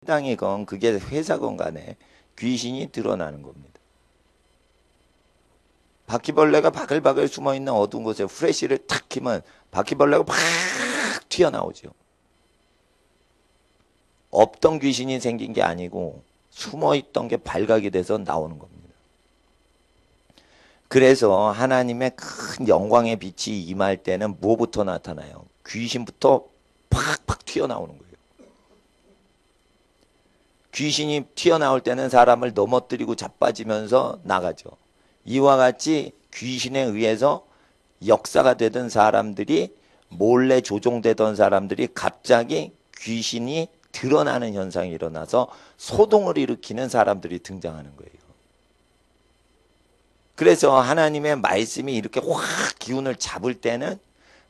땅이건 그게 회사건 간에 귀신이 드러나는 겁니다. 바퀴벌레가 바글바글 숨어있는 어두운 곳에 후레쉬를 탁 키면 바퀴벌레가 팍 튀어나오죠. 없던 귀신이 생긴 게 아니고 숨어있던 게 발각이 돼서 나오는 겁니다. 그래서 하나님의 큰 영광의 빛이 임할 때는 뭐부터 나타나요? 귀신부터 팍팍 튀어나오는 거예요. 귀신이 튀어나올 때는 사람을 넘어뜨리고 자빠지면서 나가죠. 이와 같이 귀신에 의해서 역사가 되던 사람들이, 몰래 조종되던 사람들이 갑자기 귀신이 드러나는 현상이 일어나서 소동을 일으키는 사람들이 등장하는 거예요. 그래서 하나님의 말씀이 이렇게 확 기운을 잡을 때는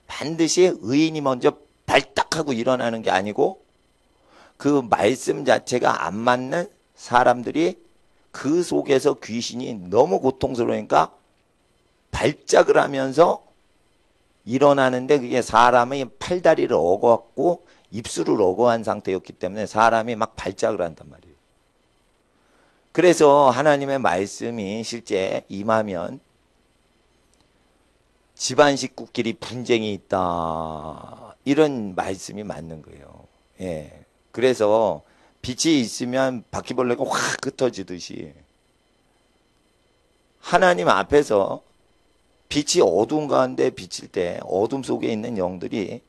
반드시 의인이 먼저 발딱하고 일어나는 게 아니고, 그 말씀 자체가 안 맞는 사람들이 그 속에서 귀신이 너무 고통스러우니까 발작을 하면서 일어나는데, 그게 사람의 팔다리를 엉었고 입술을 엉어한 상태였기 때문에 사람이 막 발작을 한단 말이에요. 그래서 하나님의 말씀이 실제 임하면 집안 식구끼리 분쟁이 있다, 이런 말씀이 맞는 거예요. 예. 그래서 빛이 있으면 바퀴벌레가 확 흩어지듯이 하나님 앞에서 빛이 어두운 가운데 비칠 때 어둠 속에 있는 영들이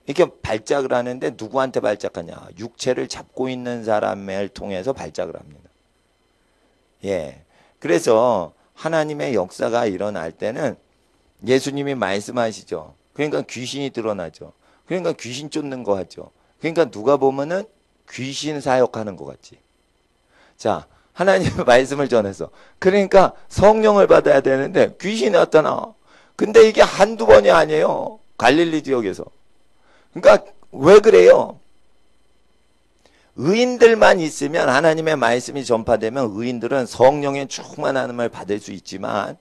이렇게 발작을 하는데, 누구한테 발작하냐? 육체를 잡고 있는 사람을 통해서 발작을 합니다. 예. 그래서 하나님의 역사가 일어날 때는 예수님이 말씀하시죠. 그러니까 귀신이 드러나죠. 그러니까 귀신 쫓는 거 하죠. 그러니까 누가 보면은 귀신 사역하는 것 같지. 자, 하나님의 말씀을 전해서, 그러니까 성령을 받아야 되는데 귀신이 나타나. 근데 이게 한두 번이 아니에요. 갈릴리 지역에서. 그러니까 왜 그래요? 의인들만 있으면, 하나님의 말씀이 전파되면 의인들은 성령의 충만함을 받을 수 있지만,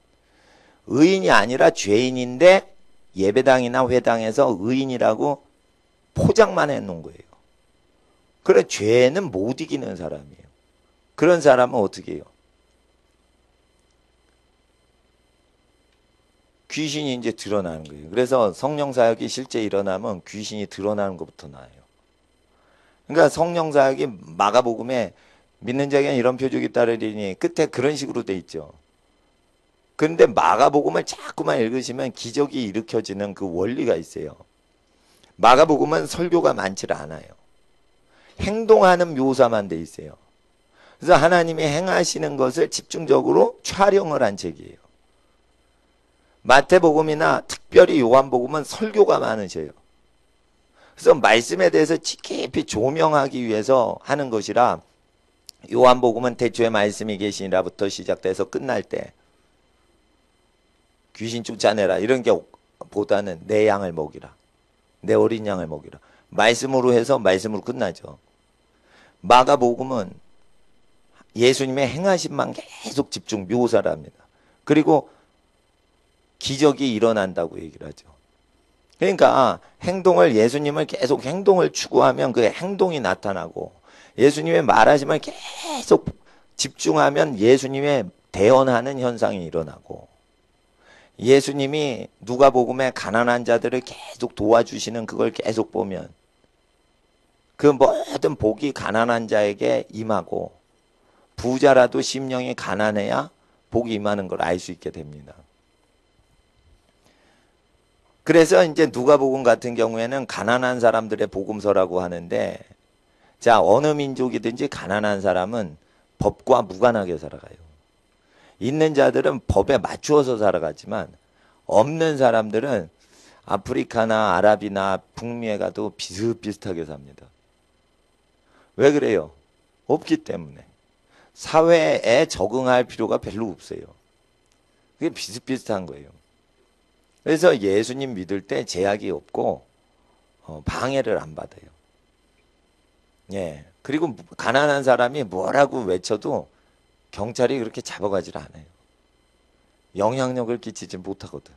의인이 아니라 죄인인데 예배당이나 회당에서 의인이라고 포장만 해놓은 거예요. 그래, 죄는 못 이기는 사람이에요. 그런 사람은 어떻게 해요? 귀신이 이제 드러나는 거예요. 그래서 성령 사역이 실제 일어나면 귀신이 드러나는 것부터 나요. 그러니까 성령 사역이 마가복음에 믿는 자에게는 이런 표적이 따르리니 끝에 그런 식으로 돼 있죠. 그런데 마가복음을 자꾸만 읽으시면 기적이 일으켜지는 그 원리가 있어요. 마가복음은 설교가 많지 않아요. 행동하는 묘사만 돼 있어요. 그래서 하나님이 행하시는 것을 집중적으로 촬영을 한 책이에요. 마태복음이나 특별히 요한복음은 설교가 많으셔요. 그래서 말씀에 대해서 깊이 조명하기 위해서 하는 것이라, 요한복음은 태초에 말씀이 계시니라부터 시작돼서 끝날 때 귀신 쫓아내라 이런 게 보다는 내 양을 먹이라, 내 어린 양을 먹이라, 말씀으로 해서 말씀으로 끝나죠. 마가복음은 예수님의 행하심만 계속 집중 묘사를 합니다. 그리고 기적이 일어난다고 얘기를 하죠. 그러니까 행동을, 예수님을 계속 행동을 추구하면 그 행동이 나타나고, 예수님의 말하심을 계속 집중하면 예수님의 대언하는 현상이 일어나고, 예수님이 누가복음에 가난한 자들을 계속 도와주시는 그걸 계속 보면 그 모든 복이 가난한 자에게 임하고, 부자라도 심령이 가난해야 복이 임하는 걸 알 수 있게 됩니다. 그래서 이제 누가복음 같은 경우에는 가난한 사람들의 복음서라고 하는데, 자, 어느 민족이든지 가난한 사람은 법과 무관하게 살아가요. 있는 자들은 법에 맞추어서 살아가지만, 없는 사람들은 아프리카나 아랍이나 북미에 가도 비슷비슷하게 삽니다. 왜 그래요? 없기 때문에. 사회에 적응할 필요가 별로 없어요. 그게 비슷비슷한 거예요. 그래서 예수님 믿을 때 제약이 없고 방해를 안 받아요. 예. 그리고 가난한 사람이 뭐라고 외쳐도 경찰이 그렇게 잡아가질 않아요. 영향력을 끼치지 못하거든.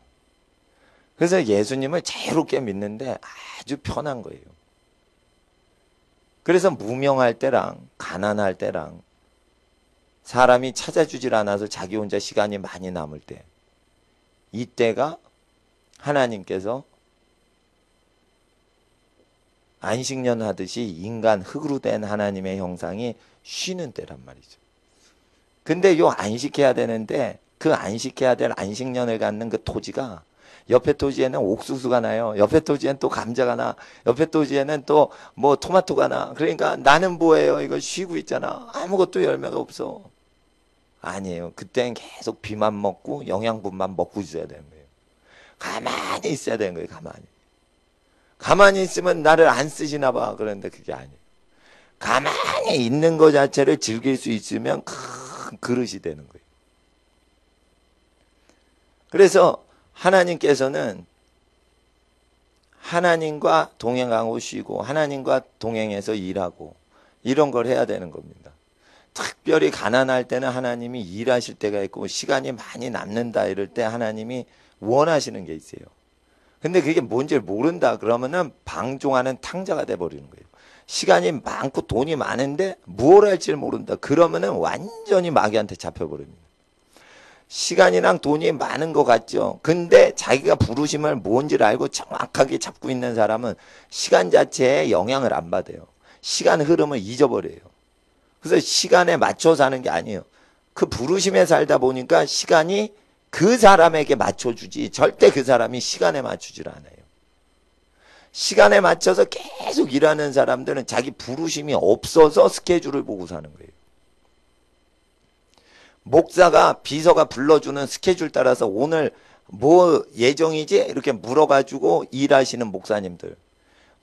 그래서 예수님을 자유롭게 믿는데 아주 편한 거예요. 그래서 무명할 때랑 가난할 때랑 사람이 찾아주질 않아서 자기 혼자 시간이 많이 남을 때, 이때가 하나님께서 안식년 하듯이 인간 흙으로 된 하나님의 형상이 쉬는 때란 말이죠. 근데 요 안식해야 되는데 그 안식해야 될 안식년을 갖는 그 토지가 옆에 토지에는 옥수수가 나요. 옆에 토지에는 또 감자가 나. 옆에 토지에는 또 뭐 토마토가 나. 그러니까 나는 뭐예요? 이거 쉬고 있잖아. 아무것도 열매가 없어. 아니에요. 그때는 계속 비만 먹고 영양분만 먹고 있어야 되는 거예요. 가만히 있어야 되는 거예요. 가만히. 가만히 있으면 나를 안 쓰시나 봐. 그런데 그게 아니에요. 가만히 있는 것 자체를 즐길 수 있으면 큰 그릇이 되는 거예요. 그래서 하나님께서는 하나님과 동행하고 쉬고 하나님과 동행해서 일하고 이런 걸 해야 되는 겁니다. 특별히 가난할 때는 하나님이 일하실 때가 있고 시간이 많이 남는다 이럴 때 하나님이 원하시는 게 있어요. 근데 그게 뭔지를 모른다 그러면은 방종하는 탕자가 돼버리는 거예요. 시간이 많고 돈이 많은데 뭘 할지를 모른다 그러면은 완전히 마귀한테 잡혀버립니다. 시간이랑 돈이 많은 것 같죠. 근데 자기가 부르심을 뭔지를 알고 정확하게 잡고 있는 사람은 시간 자체에 영향을 안 받아요. 시간 흐름을 잊어버려요. 그래서 시간에 맞춰 사는 게 아니에요. 그 부르심에 살다 보니까 시간이 그 사람에게 맞춰주지 절대 그 사람이 시간에 맞추질 않아요. 시간에 맞춰서 계속 일하는 사람들은 자기 부르심이 없어서 스케줄을 보고 사는 거예요. 목사가 비서가 불러주는 스케줄 따라서 오늘 뭐 예정이지? 이렇게 물어가지고 일하시는 목사님들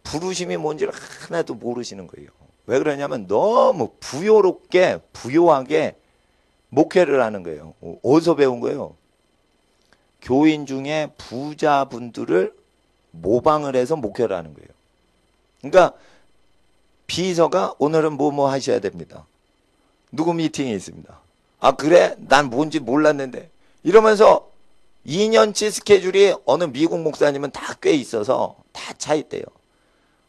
부르심이 뭔지를 하나도 모르시는 거예요. 왜 그러냐면 너무 부요롭게 부요하게 목회를 하는 거예요. 어디서 배운 거예요? 교인 중에 부자분들을 모방을 해서 목회를 하는 거예요. 그러니까 비서가 오늘은 뭐 하셔야 됩니다. 누구 미팅이 있습니다. 아 그래? 난 뭔지 몰랐는데 이러면서 2년치 스케줄이 어느 미국 목사님은 다 꽤 있어서 다 차 있대요.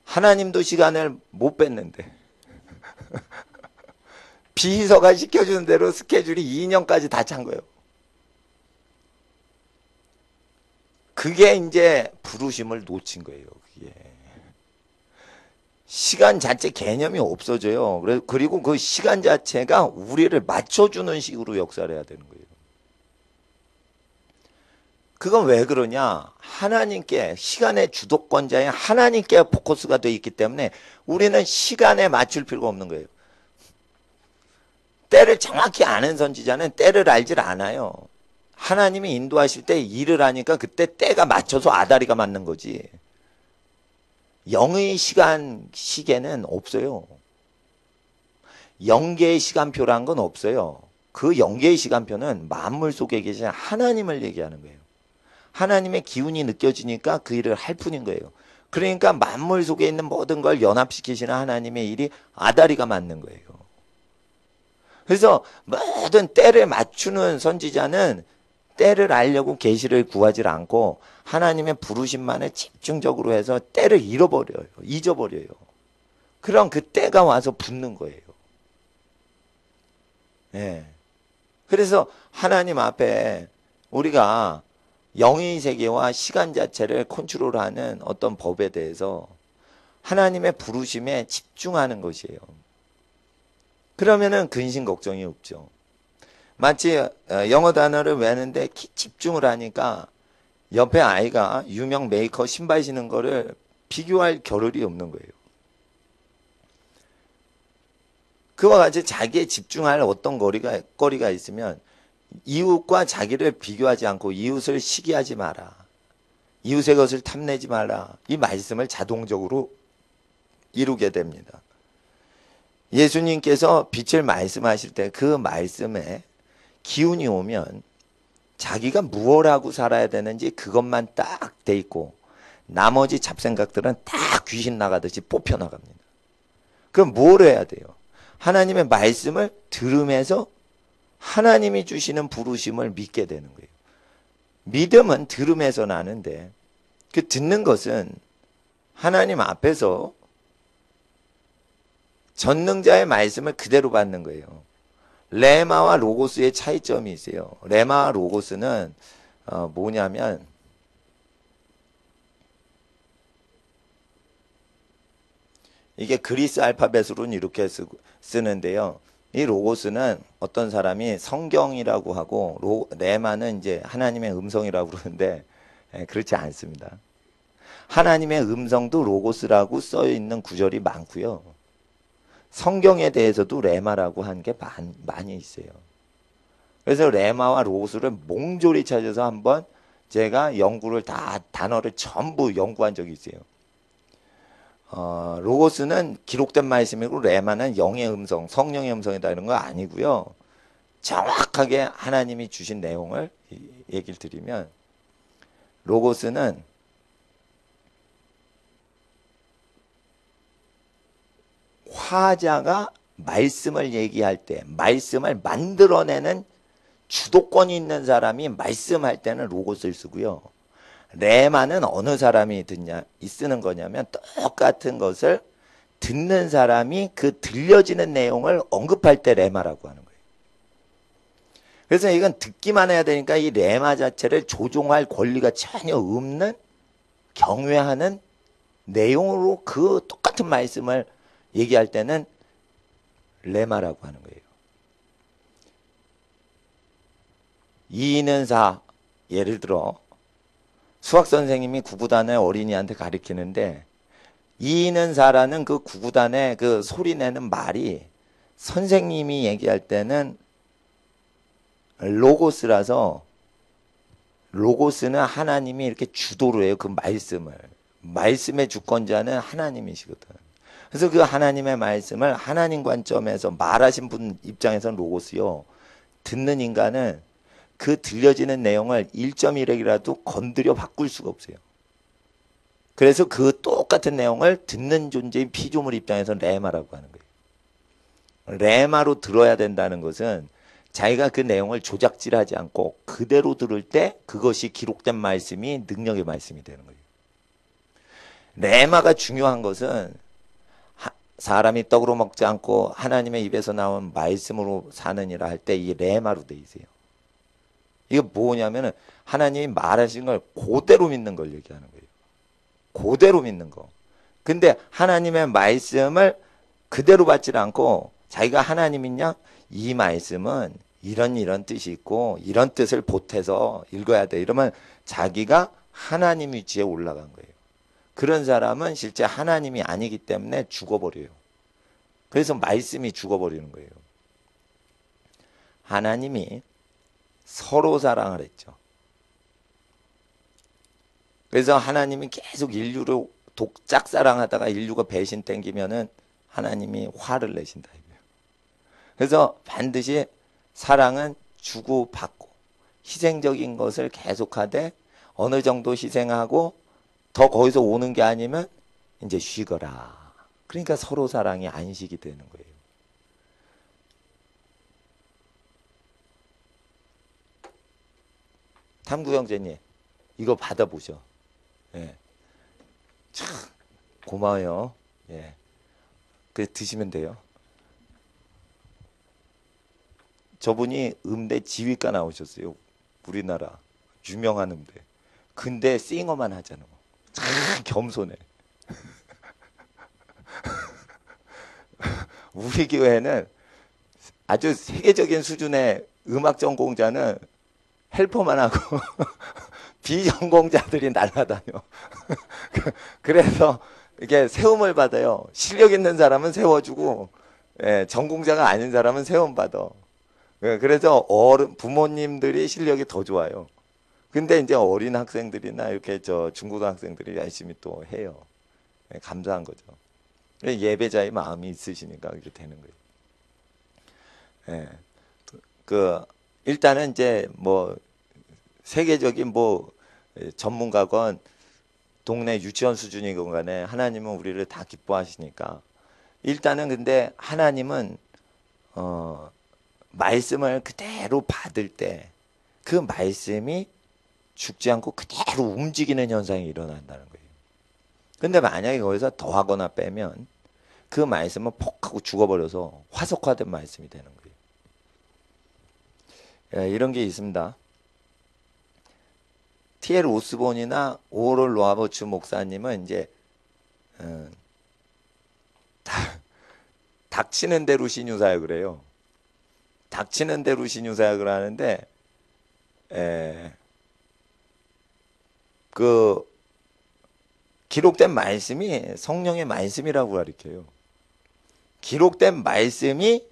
하나님도 시간을 못 뺐는데 비서가 시켜주는 대로 스케줄이 2년까지 다 찬 거예요. 그게 이제 부르심을 놓친 거예요. 그게. 시간 자체 개념이 없어져요. 그리고 그 시간 자체가 우리를 맞춰주는 식으로 역사를 해야 되는 거예요. 그건 왜 그러냐? 하나님께 시간의 주도권자인 하나님께 포커스가 되어 있기 때문에 우리는 시간에 맞출 필요가 없는 거예요. 때를 정확히 아는 선지자는 때를 알질 않아요. 하나님이 인도하실 때 일을 하니까 그때 때가 맞춰서 아다리가 맞는 거지. 영의 시계는 없어요. 영계의 시간표란 건 없어요. 그 영계의 시간표는 만물 속에 계신 하나님을 얘기하는 거예요. 하나님의 기운이 느껴지니까 그 일을 할 뿐인 거예요. 그러니까 만물 속에 있는 모든 걸 연합시키시는 하나님의 일이 아다리가 맞는 거예요. 그래서 모든 때를 맞추는 선지자는 때를 알려고 계시를 구하지 않고 하나님의 부르심만을 집중적으로 해서 때를 잃어버려요. 잊어버려요. 그럼 그 때가 와서 붙는 거예요. 네. 그래서 하나님 앞에 우리가 영의 세계와 시간 자체를 컨트롤하는 어떤 법에 대해서 하나님의 부르심에 집중하는 것이에요. 그러면은 근심 걱정이 없죠. 마치 영어 단어를 외우는데 집중을 하니까 옆에 아이가 유명 메이커 신발 신는 거를 비교할 겨를이 없는 거예요. 그와 같이 자기에 집중할 어떤 거리가 있으면 이웃과 자기를 비교하지 않고 이웃을 시기하지 마라. 이웃의 것을 탐내지 마라. 이 말씀을 자동적으로 이루게 됩니다. 예수님께서 빛을 말씀하실 때 그 말씀에 기운이 오면 자기가 무엇 하고 살아야 되는지 그것만 딱 돼 있고 나머지 잡생각들은 딱 귀신 나가듯이 뽑혀 나갑니다. 그럼 뭘 해야 돼요? 하나님의 말씀을 들으면서 하나님이 주시는 부르심을 믿게 되는 거예요. 믿음은 들음에서 나는데 그 듣는 것은 하나님 앞에서 전능자의 말씀을 그대로 받는 거예요. 레마와 로고스의 차이점이 있어요. 레마와 로고스는 뭐냐면 이게 그리스 알파벳으로는 이렇게 쓰는데요. 이 로고스는 어떤 사람이 성경이라고 하고 레마는 이제 하나님의 음성이라고 그러는데 그렇지 않습니다. 하나님의 음성도 로고스라고 써 있는 구절이 많고요. 성경에 대해서도 레마라고 한 게 많이 있어요. 그래서 레마와 로고스를 몽졸이 찾아서 한번 제가 연구를 단어를 전부 연구한 적이 있어요. 로고스는 기록된 말씀이고 레마는 영의 음성, 성령의 음성이다 이런 거 아니고요. 정확하게 하나님이 주신 내용을 얘기를 드리면 로고스는 화자가 말씀을 얘기할 때 말씀을 만들어내는 주도권이 있는 사람이 말씀할 때는 로고스를 쓰고요. 레마는 어느 사람이 쓰는 거냐면 똑같은 것을 듣는 사람이 그 들려지는 내용을 언급할 때 레마라고 하는 거예요. 그래서 이건 듣기만 해야 되니까 이 레마 자체를 조종할 권리가 전혀 없는 경외하는 내용으로 그 똑같은 말씀을 얘기할 때는 레마라고 하는 거예요. 이는 사, 예를 들어 수학 선생님이 구구단의 어린이한테 가르치는데 이는 사라는 그 구구단의 그 소리 내는 말이 선생님이 얘기할 때는 로고스라서 로고스는 하나님이 이렇게 주도를 해요. 그 말씀의 주권자는 하나님이시거든. 그래서 그 하나님의 말씀을 하나님 관점에서 말하신 분 입장에서는 로고스요. 듣는 인간은 그 들려지는 내용을 1.1핵이라도 건드려 바꿀 수가 없어요. 그래서 그 똑같은 내용을 듣는 존재인 피조물 입장에서는 레마라고 하는 거예요. 레마로 들어야 된다는 것은 자기가 그 내용을 조작질하지 않고 그대로 들을 때 그것이 기록된 말씀이 능력의 말씀이 되는 거예요. 레마가 중요한 것은 사람이 떡으로 먹지 않고 하나님의 입에서 나온 말씀으로 사느니라 할 때 이 레마로 돼 있어요. 이게 뭐냐면은 하나님이 말하신 걸 그대로 믿는 걸 얘기하는 거예요. 그대로 믿는 거. 근데 하나님의 말씀을 그대로 받지 않고 자기가 하나님이냐? 이 말씀은 이런 뜻이 있고 이런 뜻을 보태서 읽어야 돼. 이러면 자기가 하나님 위치에 올라간 거예요. 그런 사람은 실제 하나님이 아니기 때문에 죽어버려요. 그래서 말씀이 죽어버리는 거예요. 하나님이 서로 사랑을 했죠. 그래서 하나님이 계속 인류를 짝사랑하다가 인류가 배신 땡기면은 하나님이 화를 내신다. 그래서 반드시 사랑은 주고받고 희생적인 것을 계속하되 어느 정도 희생하고 더 거기서 오는 게 아니면 이제 쉬거라. 그러니까 서로 사랑이 안식이 되는 거예요. 탐구 형제님, 이거 받아보죠. 예. 참 고마워요. 예. 그 드시면 돼요. 저분이 음대 지휘과 나오셨어요. 우리나라 유명한 음대. 근데 싱어만 하잖아. 참 겸손해. 우리 교회는 아주 세계적인 수준의 음악 전공자는 헬퍼만 하고 비전공자들이 날아다녀. 그래서 이게 세움을 받아요. 실력 있는 사람은 세워주고 전공자가 아닌 사람은 세움 받아. 그래서 부모님들이 실력이 더 좋아요. 근데 이제 어린 학생들이나 이렇게 중고등학생들이 열심히 또 해요. 감사한 거죠. 예배자의 마음이 있으시니까 이렇게 되는 거예요. 일단은 이제 뭐 세계적인 뭐 전문가건 동네 유치원 수준이건 간에 하나님은 우리를 다 기뻐하시니까 일단은 근데 하나님은 말씀을 그대로 받을 때 그 말씀이 죽지 않고 그대로 움직이는 현상이 일어난다는 거예요. 근데 만약에 거기서 더하거나 빼면 그 말씀은 폭 하고 죽어버려서 화석화된 말씀이 되는 거예요. 예, 이런 게 있습니다. T.L. 오스본이나 오럴 로버츠 목사님은 이제 닥치는 대로 신유사역을 해요. 닥치는 대로 신유사역을 하는데 그 기록된 말씀이 성령의 말씀이라고 가르쳐요. 기록된 말씀이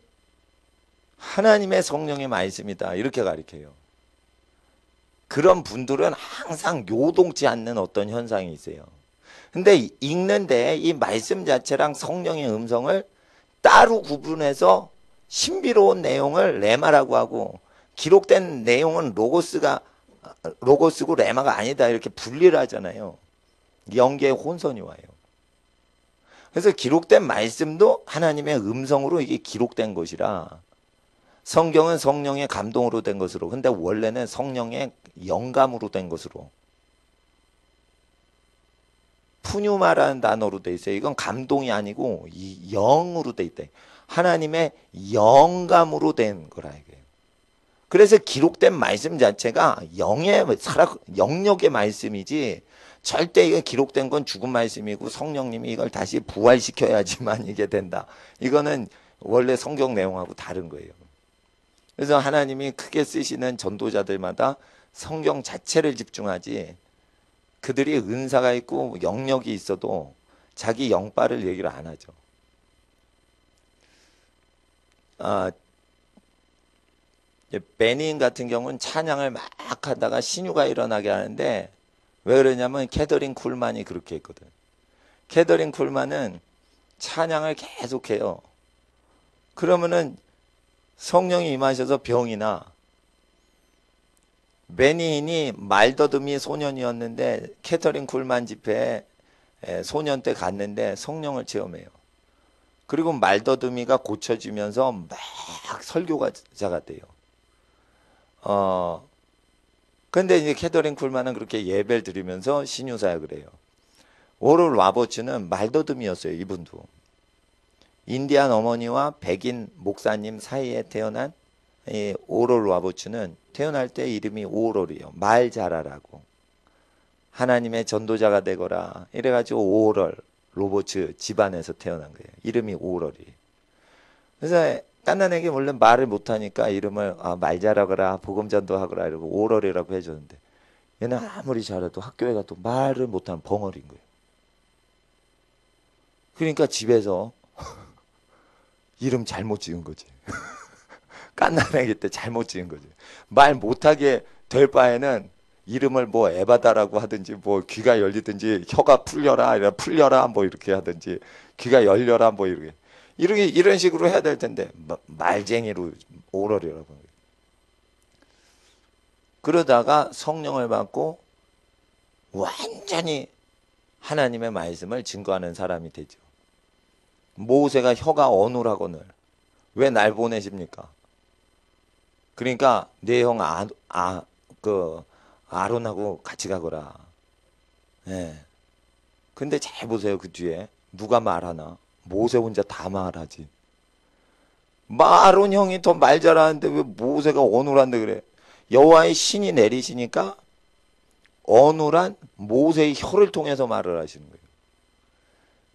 하나님의 성령의 말씀이다 이렇게 가르쳐요. 그런 분들은 항상 요동치 않는 어떤 현상이 있어요. 근데 읽는데 이 말씀 자체랑 성령의 음성을 따로 구분해서 신비로운 내용을 레마라고 하고 기록된 내용은 로고스고 레마가 아니다 이렇게 분리를 하잖아요. 영계의 혼선이 와요. 그래서 기록된 말씀도 하나님의 음성으로 이게 기록된 것이라 성경은 성령의 감동으로 된 것으로 근데 원래는 성령의 영감으로 된 것으로 푸뉴마라는 단어로 돼 있어요. 이건 감동이 아니고 이 영으로 돼 있대. 하나님의 영감으로 된 거라 이거예요. 그래서 기록된 말씀 자체가 영역의 말씀이지 절대 이게 기록된 건 죽은 말씀이고 성령님이 이걸 다시 부활시켜야지만 이게 된다. 이거는 원래 성경 내용하고 다른 거예요. 그래서 하나님이 크게 쓰시는 전도자들마다 성경 자체를 집중하지 그들이 은사가 있고 영역이 있어도 자기 영빨을 얘기를 안 하죠. 베닌 같은 경우는 찬양을 막 하다가 신유가 일어나게 하는데 왜 그러냐면 캐더린 쿨만이 그렇게 했거든. 캐더린 쿨만은 찬양을 계속해요. 그러면은 성령이 임하셔서 병이나 베닌이 말더듬이 소년이었는데 캐터린 쿨만 집회에 소년 때 갔는데 성령을 체험해요. 그리고 말더듬이가 고쳐지면서 막 설교자가 돼요. 근데 이제 캐터린 쿨만은 그렇게 예배를 드리면서 신유사역을 해요. 오럴 로버츠는 말더듬이었어요. 이분도. 인디안 어머니와 백인 목사님 사이에 태어난 이 오럴 로버츠는 태어날 때 이름이 오럴이에요. 말 잘하라고. 하나님의 전도자가 되거라. 이래가지고 오럴 로버츠 집안에서 태어난 거예요. 이름이 오럴이에요. 그래서 깐난에게 원래 말을 못하니까 이름을 말 잘하거라 복음 전도하거라 이러고 오럴이라고 해줬는데 얘는 아무리 잘해도 학교에 가도 말을 못하는 벙어리인 거예요. 그러니까 집에서 이름 잘못 지은 거지. 깐난애기 때 잘못 지은 거지. 말 못하게 될 바에는 이름을 뭐 에바다라고 하든지 뭐 귀가 열리든지 혀가 풀려라 뭐 이렇게 하든지 귀가 열려라 뭐 이런 식으로 해야 될 텐데 말쟁이로 오럴이라고 하는 거예요. 그러다가 성령을 받고 완전히 하나님의 말씀을 증거하는 사람이 되죠. 모세가 혀가 어눌하거늘 왜 날 보내십니까? 그러니까 내 형 아론하고 같이 가거라. 예. 근데 잘 보세요. 그 뒤에 누가 말하나? 모세 혼자 다 말하지. 아론 형이 더 말 잘하는데 왜 모세가 어눌한데 그래? 여호와의 신이 내리시니까 어눌한 모세의 혀를 통해서 말을 하시는 거예요.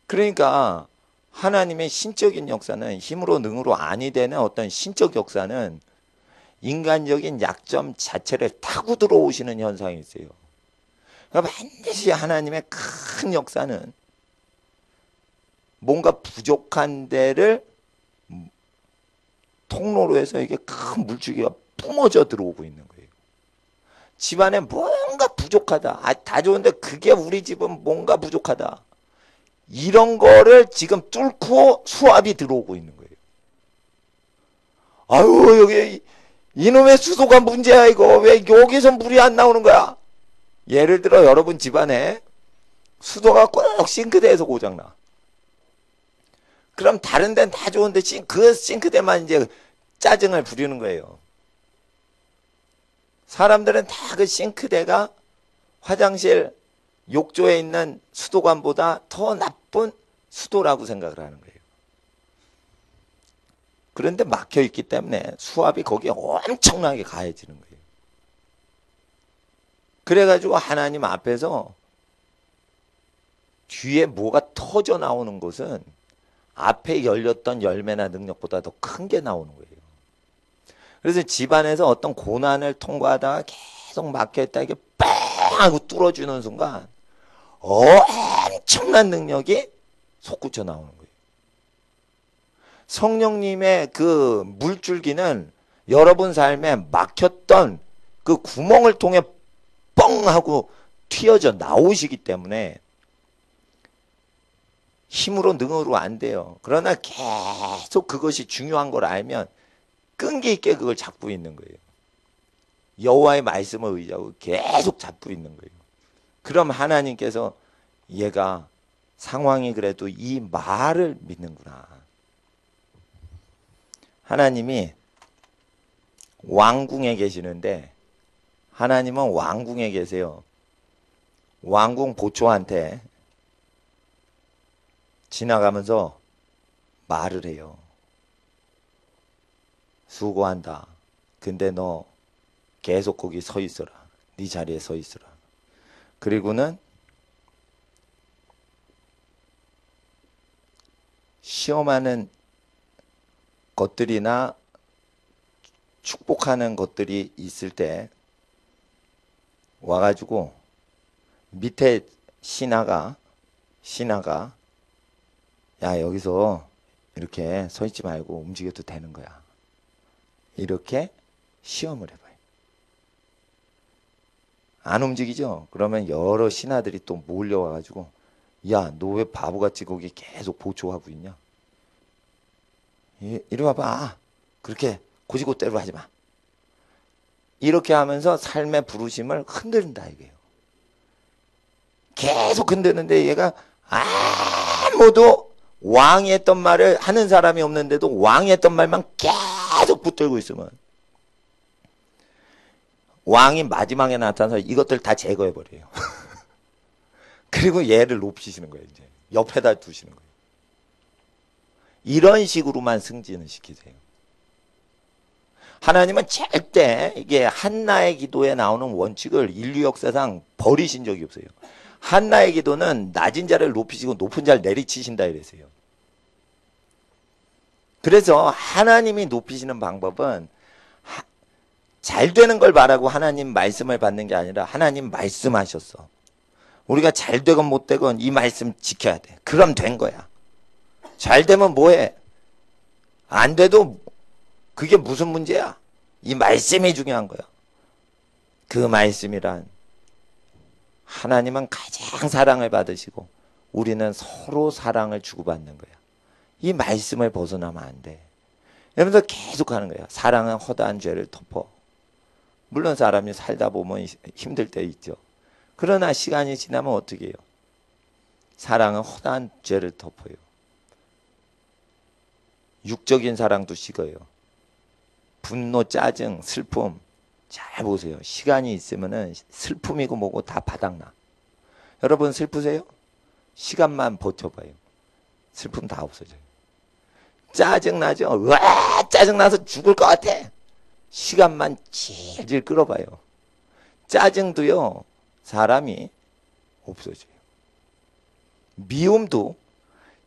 그러니까 하나님의 신적인 역사는 힘으로 능으로 아니 되는 어떤 신적 역사는 인간적인 약점 자체를 타고 들어오시는 현상이 있어요. 그러니까 반드시 하나님의 큰 역사는 뭔가 부족한 데를 통로로 해서 이게 큰 물줄기가 뿜어져 들어오고 있는 거예요. 집안에 뭔가 부족하다. 다 좋은데 그게 우리 집은 뭔가 부족하다. 이런 거를 지금 뚫고 수압이 들어오고 있는 거예요. 아유 여기 이놈의 수도가 문제야 이거. 왜 여기서 물이 안 나오는 거야? 예를 들어 여러분 집안에 수도가 꼭 싱크대에서 고장나. 그럼 다른 데는 다 좋은데 그 싱크대만 이제 짜증을 부리는 거예요. 사람들은 다 그 싱크대가 화장실 욕조에 있는 수도관보다 더 나쁜 수도라고 생각을 하는 거예요. 그런데 막혀 있기 때문에 수압이 거기에 엄청나게 가해지는 거예요. 그래가지고 하나님 앞에서 뒤에 뭐가 터져 나오는 것은 앞에 열렸던 열매나 능력보다 더 큰 게 나오는 거예요. 그래서 집안에서 어떤 고난을 통과하다가 계속 막혀있다 이게 빵 하고 뚫어주는 순간 엄청난 능력이 솟구쳐 나오는 거예요. 성령님의 그 물줄기는 여러분 삶에 막혔던 그 구멍을 통해 뻥 하고 튀어져 나오시기 때문에 힘으로 능으로 안 돼요. 그러나 계속 그것이 중요한 걸 알면 끈기 있게 그걸 잡고 있는 거예요. 여호와의 말씀을 의지하고 계속 잡고 있는 거예요. 그럼 하나님께서 얘가 상황이 그래도 이 말을 믿는구나. 하나님이 왕궁에 계시는데 하나님은 왕궁에 계세요. 왕궁 보초한테 지나가면서 말을 해요. 수고한다. 근데 너 계속 거기 서 있어라. 네 자리에 서 있어라. 그리고는 시험하는 것들이나 축복하는 것들이 있을 때 와가지고 밑에 신하가 야 여기서 이렇게 서 있지 말고 움직여도 되는 거야. 이렇게 시험을 해봐요. 안 움직이죠? 그러면 여러 신하들이 또 몰려와가지고 야 너 왜 바보같이 거기 계속 보초하고 있냐? 이리 와봐. 아, 그렇게 고지고대로 하지 마. 이렇게 하면서 삶의 부르심을 흔든다 이게요. 계속 흔드는데 얘가 아무도 왕이 했던 말을 하는 사람이 없는데도 왕이 했던 말만 계속 붙들고 있으면 왕이 마지막에 나타나서 이것들 다 제거해버려요. 그리고 얘를 높이시는 거예요. 이제 옆에다 두시는 거예요. 이런 식으로만 승진을 시키세요. 하나님은 절대 이게 한나의 기도에 나오는 원칙을 인류 역사상 버리신 적이 없어요. 한나의 기도는 낮은 자를 높이시고 높은 자를 내리치신다 이랬어요. 그래서 하나님이 높이시는 방법은 잘 되는 걸 바라고 하나님 말씀을 받는 게 아니라 하나님 말씀하셨어. 우리가 잘 되건 못 되건 이 말씀 지켜야 돼. 그럼 된 거야. 잘 되면 뭐해? 안 돼도 그게 무슨 문제야? 이 말씀이 중요한 거야. 그 말씀이란 하나님은 가장 사랑을 받으시고 우리는 서로 사랑을 주고받는 거야. 이 말씀을 벗어나면 안 돼. 이러면서 계속 하는 거야. 사랑은 허다한 죄를 덮어. 물론 사람이 살다 보면 힘들 때 있죠. 그러나 시간이 지나면 어떻게 해요? 사랑은 허다한 죄를 덮어요. 육적인 사랑도 식어요. 분노, 짜증, 슬픔 잘 보세요. 시간이 있으면은 슬픔이고 뭐고 다 바닥나. 여러분 슬프세요? 시간만 버텨봐요. 슬픔 다 없어져요. 짜증나죠? 와 짜증나서 죽을 것 같아. 시간만 질질 끌어봐요. 짜증도요 사람이 없어져요. 미움도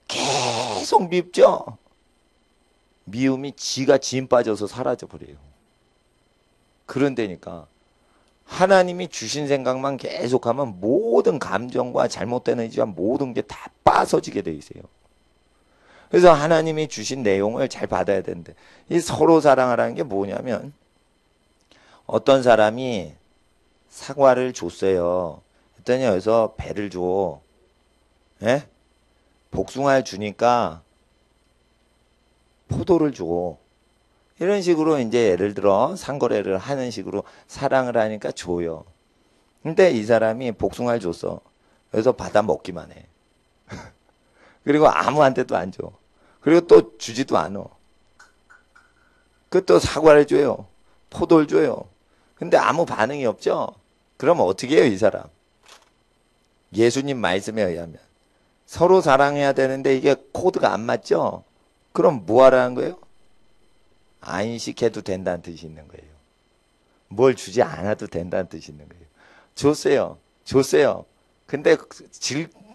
계속 밉죠? 미움이 지가 진 빠져서 사라져버려요. 그런데니까 하나님이 주신 생각만 계속하면 모든 감정과 잘못된 의지와 모든 게 다 빠서지게 돼 있어요. 그래서 하나님이 주신 내용을 잘 받아야 되는데 이 서로 사랑하라는 게 뭐냐면 어떤 사람이 사과를 줬어요. 그랬더니 여기서 배를 줘. 예? 복숭아를 주니까 포도를 줘. 이런 식으로 이제 예를 들어 상거래를 하는 식으로 사랑을 하니까 줘요. 근데 이 사람이 복숭아를 줬어. 그래서 받아 먹기만 해. 그리고 아무한테도 안 줘. 그리고 또 주지도 않아. 그 또 사과를 줘요. 포도를 줘요. 근데 아무 반응이 없죠? 그러면 어떻게 해요, 이 사람? 예수님 말씀에 의하면. 서로 사랑해야 되는데 이게 코드가 안 맞죠? 그럼 뭐 하라는 거예요? 안식해도 된다는 뜻이 있는 거예요. 뭘 주지 않아도 된다는 뜻이 있는 거예요. 줬어요. 줬어요. 근데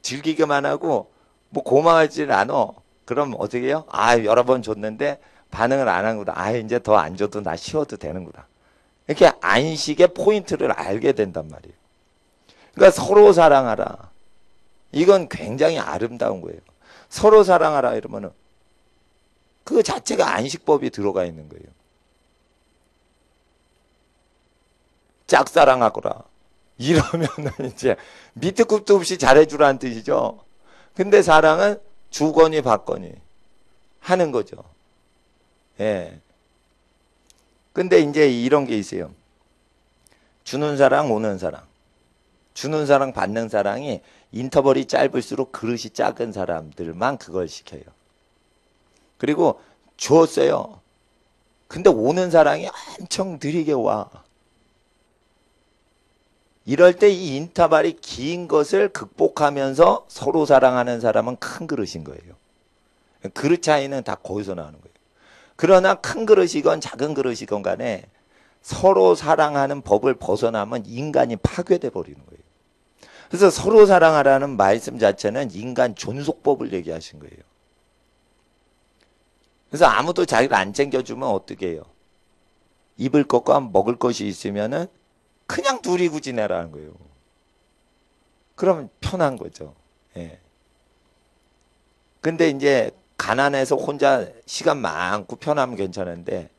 즐기기만 하고 뭐 고마워하질 않아. 그럼 어떻게 해요? 아, 여러 번 줬는데 반응을 안 하는구나. 아, 이제 더 안 줘도 나 쉬어도 되는구나. 이렇게 안식의 포인트를 알게 된단 말이에요. 그러니까 서로 사랑하라. 이건 굉장히 아름다운 거예요. 서로 사랑하라 이러면은 그 자체가 안식법이 들어가 있는 거예요. 짝사랑하거라. 이러면은 이제 밑도 끝도 없이 잘해주라는 뜻이죠. 근데 사랑은 주거니 받거니 하는 거죠. 예. 근데 이제 이런 게 있어요. 주는 사랑, 오는 사랑. 주는 사랑, 받는 사랑이 인터벌이 짧을수록 그릇이 작은 사람들만 그걸 시켜요. 그리고 줬어요. 근데 오는 사랑이 엄청 느리게 와. 이럴 때 이 인터벌이 긴 것을 극복하면서 서로 사랑하는 사람은 큰 그릇인 거예요. 그릇 차이는 다 거기서 나오는 거예요. 그러나 큰 그릇이건 작은 그릇이건 간에 서로 사랑하는 법을 벗어나면 인간이 파괴돼 버리는 거예요. 그래서 서로 사랑하라는 말씀 자체는 인간 존속법을 얘기하신 거예요. 그래서 아무도 자기를 안 챙겨주면 어떻게 해요? 입을 것과 먹을 것이 있으면은 그냥 누리고 지내라는 거예요. 그러면 편한 거죠. 예. 근데 이제 가난해서 혼자 시간 많고 편하면 괜찮은데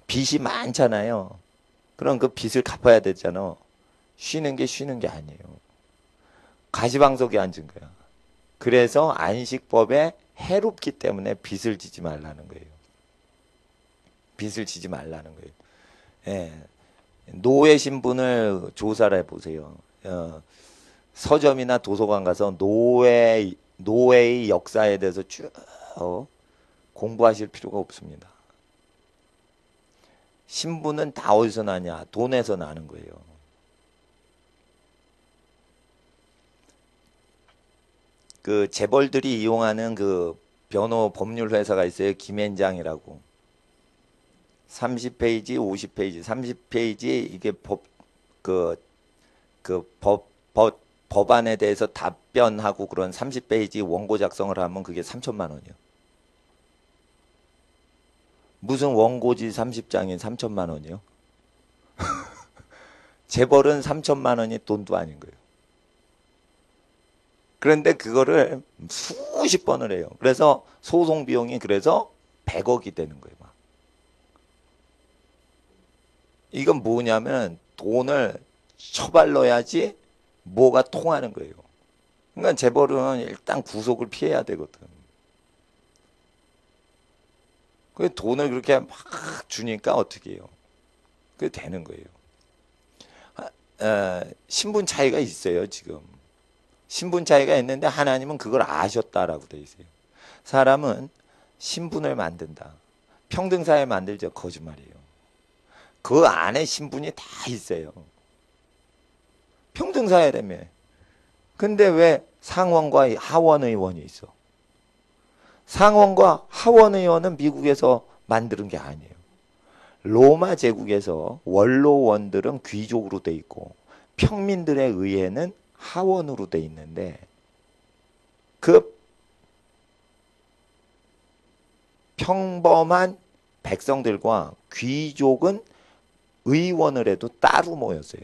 빚이 많잖아요. 그럼 그 빚을 갚아야 되잖아. 쉬는 게 아니에요. 가시방석에 앉은 거야. 그래서 안식법에 해롭기 때문에 빚을 지지 말라는 거예요. 빚을 지지 말라는 거예요. 예. 노예 신분을 조사를 해보세요. 서점이나 도서관 가서 노예의 역사에 대해서 쭉 공부하실 필요가 없습니다. 신분은 다 어디서 나냐? 돈에서 나는 거예요. 그 재벌들이 이용하는 그 변호 법률 회사가 있어요. 김앤장이라고. 30페이지, 50페이지, 30페이지 이게 법안에 대해서 답변하고 그런 30페이지 원고 작성을 하면 그게 3천만 원이요. 무슨 원고지 30장인 3천만 원이요? 재벌은 3천만 원이 돈도 아닌 거예요. 그런데 그거를 수십 번을 해요. 그래서 소송 비용이 그래서 100억이 되는 거예요. 막. 이건 뭐냐면 돈을 처발러야지 뭐가 통하는 거예요. 그러니까 재벌은 일단 구속을 피해야 되거든. 그 돈을 그렇게 막 주니까 어떻게 해요? 그게 되는 거예요. 신분 차이가 있어요, 지금. 신분 차이가 있는데 하나님은 그걸 아셨다라고 돼 있어요. 사람은 신분을 만든다. 평등사회 만들죠. 거짓말이에요. 그 안에 신분이 다 있어요. 평등사회라며. 근데 왜 상원과 하원 의원이 있어? 상원과 하원 의원은 미국에서 만드는 게 아니에요. 로마 제국에서 원로원들은 귀족으로 돼 있고 평민들의 의회는 하원으로 돼 있는데 그 평범한 백성들과 귀족은 의원을 해도 따로 모였어요.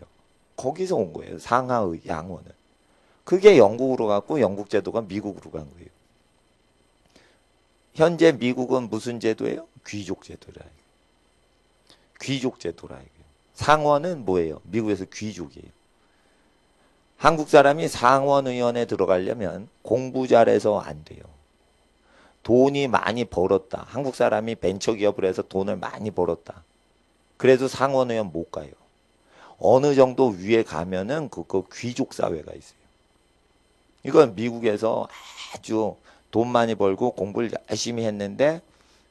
거기서 온 거예요. 상하의 양원은. 그게 영국으로 갔고 영국 제도가 미국으로 간 거예요. 현재 미국은 무슨 제도예요? 귀족 제도라. 귀족 제도라. 상원은 뭐예요? 미국에서 귀족이에요. 한국 사람이 상원의원에 들어가려면 공부 잘해서 안 돼요. 돈이 많이 벌었다. 한국 사람이 벤처기업을 해서 돈을 많이 벌었다. 그래도 상원의원 못 가요. 어느 정도 위에 가면은 그거 귀족 사회가 있어요. 이건 미국에서 아주 돈 많이 벌고 공부를 열심히 했는데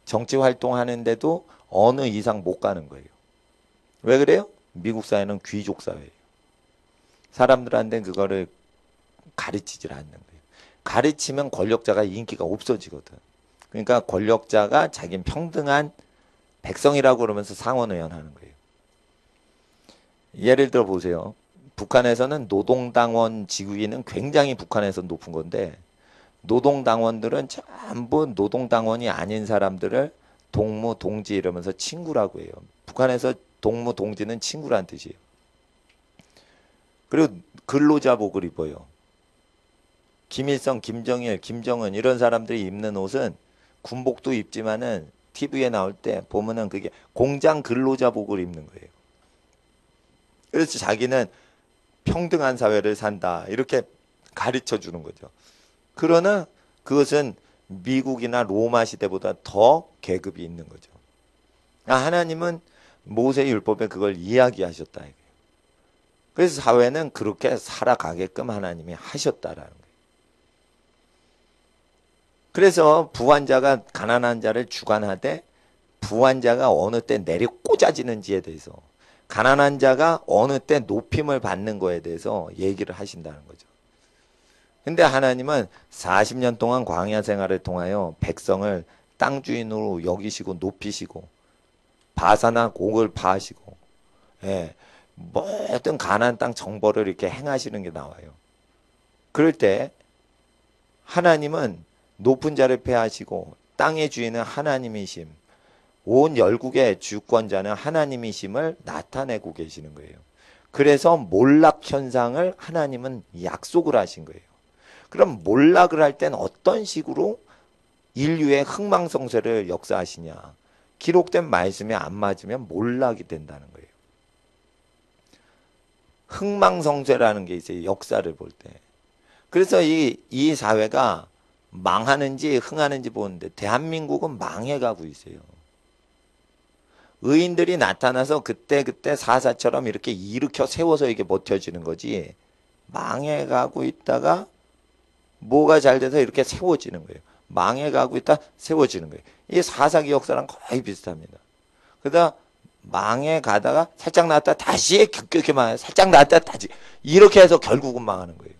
정치 활동하는데도 어느 이상 못 가는 거예요. 왜 그래요? 미국 사회는 귀족 사회예요. 사람들한테는 그거를 가르치질 않는 거예요. 가르치면 권력자가 인기가 없어지거든. 그러니까 권력자가 자기는 평등한 백성이라고 그러면서 상원의원 하는 거예요. 예를 들어 보세요. 북한에서는 노동당원 직위는 굉장히 북한에서 높은 건데 노동당원들은 전부 노동당원이 아닌 사람들을 동무, 동지 이러면서 친구라고 해요. 북한에서 동무, 동지는 친구란 뜻이에요. 그리고 근로자복을 입어요. 김일성, 김정일, 김정은 이런 사람들이 입는 옷은 군복도 입지만은 TV에 나올 때 보면은 그게 공장 근로자복을 입는 거예요. 그래서 자기는 평등한 사회를 산다 이렇게 가르쳐 주는 거죠. 그러나 그것은 미국이나 로마 시대보다 더 계급이 있는 거죠. 하나님은 모세 율법에 그걸 이야기하셨다. 그래서 사회는 그렇게 살아가게끔 하나님이 하셨다라는 거예요. 그래서 부한자가 가난한 자를 주관하되 부한자가 어느 때 내리 꽂아지는지에 대해서 가난한 자가 어느 때 높임을 받는 거에 대해서 얘기를 하신다는 거죠. 근데 하나님은 40년 동안 광야 생활을 통하여 백성을 땅 주인으로 여기시고 높이시고 바사나 곡을 파하시고 예, 모든 가나안 땅 정벌을 이렇게 행하시는 게 나와요. 그럴 때 하나님은 높은 자를 폐하시고 땅의 주인은 하나님이심, 온 열국의 주권자는 하나님이심을 나타내고 계시는 거예요. 그래서 몰락 현상을 하나님은 약속을 하신 거예요. 그럼 몰락을 할 땐 어떤 식으로 인류의 흥망성쇠를 역사하시냐? 기록된 말씀에 안 맞으면 몰락이 된다는 거예요. 흥망성쇠라는 게 있어요. 역사를 볼 때. 그래서 이 사회가 망하는지 흥하는지 보는데 대한민국은 망해가고 있어요. 의인들이 나타나서 그때 사사처럼 이렇게 일으켜 세워서 이게 버텨지는 거지 망해가고 있다가 뭐가 잘 돼서 이렇게 세워지는 거예요. 망해가고 있다 세워지는 거예요. 이게 사사기 역사랑 거의 비슷합니다. 그러다 망해가다가 살짝 나왔다 다시 급격히 망해 살짝 나왔다 다시 이렇게 해서 결국은 망하는 거예요.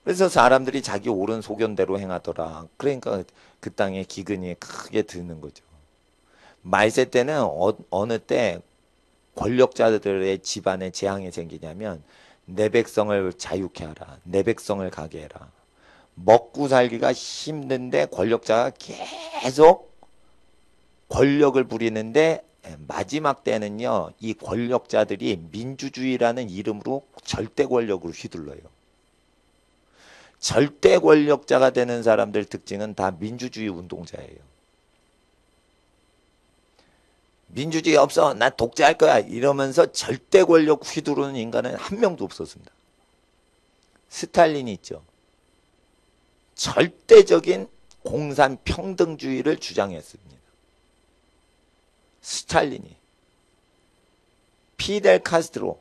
그래서 사람들이 자기 옳은 소견대로 행하더라. 그러니까 그 땅에 기근이 크게 드는 거죠. 말세 때는 어느 때 권력자들의 집안에 재앙이 생기냐면 내 백성을 자유케 하라. 내 백성을 가게 해라. 먹고 살기가 힘든데 권력자가 계속 권력을 부리는데 마지막 때는요. 이 권력자들이 민주주의라는 이름으로 절대 권력으로 휘둘러요. 절대 권력자가 되는 사람들 특징은 다 민주주의 운동자예요. 민주주의 없어. 나 독재할 거야. 이러면서 절대 권력 휘두르는 인간은 한 명도 없었습니다. 스탈린이 있죠. 절대적인 공산평등주의를 주장했습니다. 스탈린이. 피델 카스트로.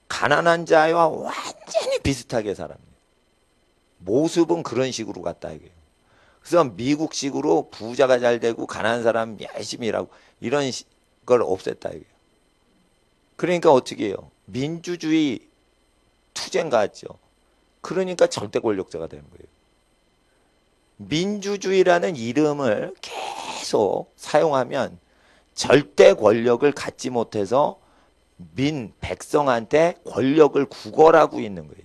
가난한 자와 완전히 비슷하게 살았습니다. 모습은 그런 식으로 갔다 이거예요. 그래서 미국식으로 부자가 잘 되고 가난한 사람 열심히 일하고 이런 걸 없앴다 이거예요. 그러니까 어떻게 해요? 민주주의 투쟁 같죠. 그러니까 절대 권력자가 되는 거예요. 민주주의라는 이름을 계속 사용하면 절대 권력을 갖지 못해서 백성한테 권력을 구걸하고 있는 거예요.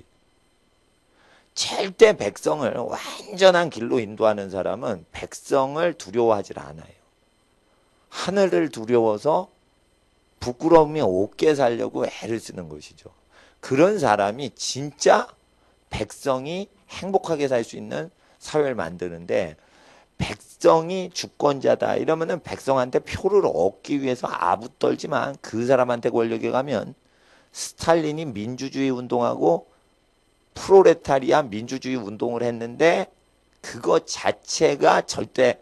절대 백성을 완전한 길로 인도하는 사람은 백성을 두려워하지 않아요. 하늘을 두려워서 부끄러움이 없게 살려고 애를 쓰는 것이죠. 그런 사람이 진짜 백성이 행복하게 살 수 있는 사회를 만드는데 백성이 주권자다 이러면은 백성한테 표를 얻기 위해서 아부떨지만 그 사람한테 권력이 가면 스탈린이 민주주의 운동하고 프로레타리아 민주주의 운동을 했는데 그거 자체가 절대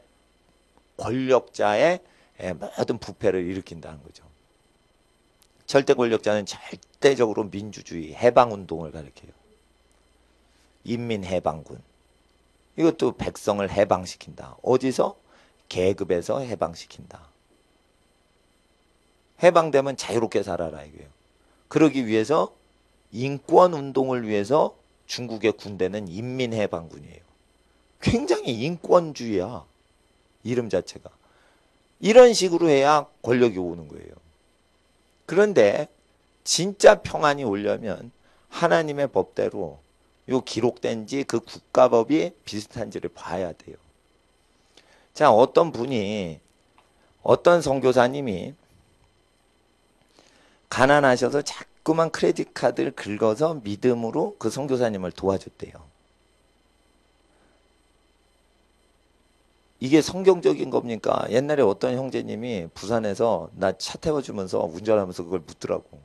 권력자의 모든 부패를 일으킨다는 거죠. 절대 권력자는 절대적으로 민주주의 해방운동을 가리켜요. 인민해방군. 이것도 백성을 해방시킨다. 어디서? 계급에서 해방시킨다. 해방되면 자유롭게 살아라 이거예요. 그러기 위해서 인권운동을 위해서 중국의 군대는 인민해방군이에요. 굉장히 인권주의야. 이름 자체가. 이런 식으로 해야 권력이 오는 거예요. 그런데 진짜 평안이 오려면 하나님의 법대로 요 기록된지 그 국가법이 비슷한지를 봐야 돼요. 자, 어떤 분이, 어떤 선교사님이 가난하셔서 자꾸만 크레딧 카드를 긁어서 믿음으로 그 선교사님을 도와줬대요. 이게 성경적인 겁니까? 옛날에 어떤 형제님이 부산에서 나 차 태워주면서 운전하면서 그걸 묻더라고.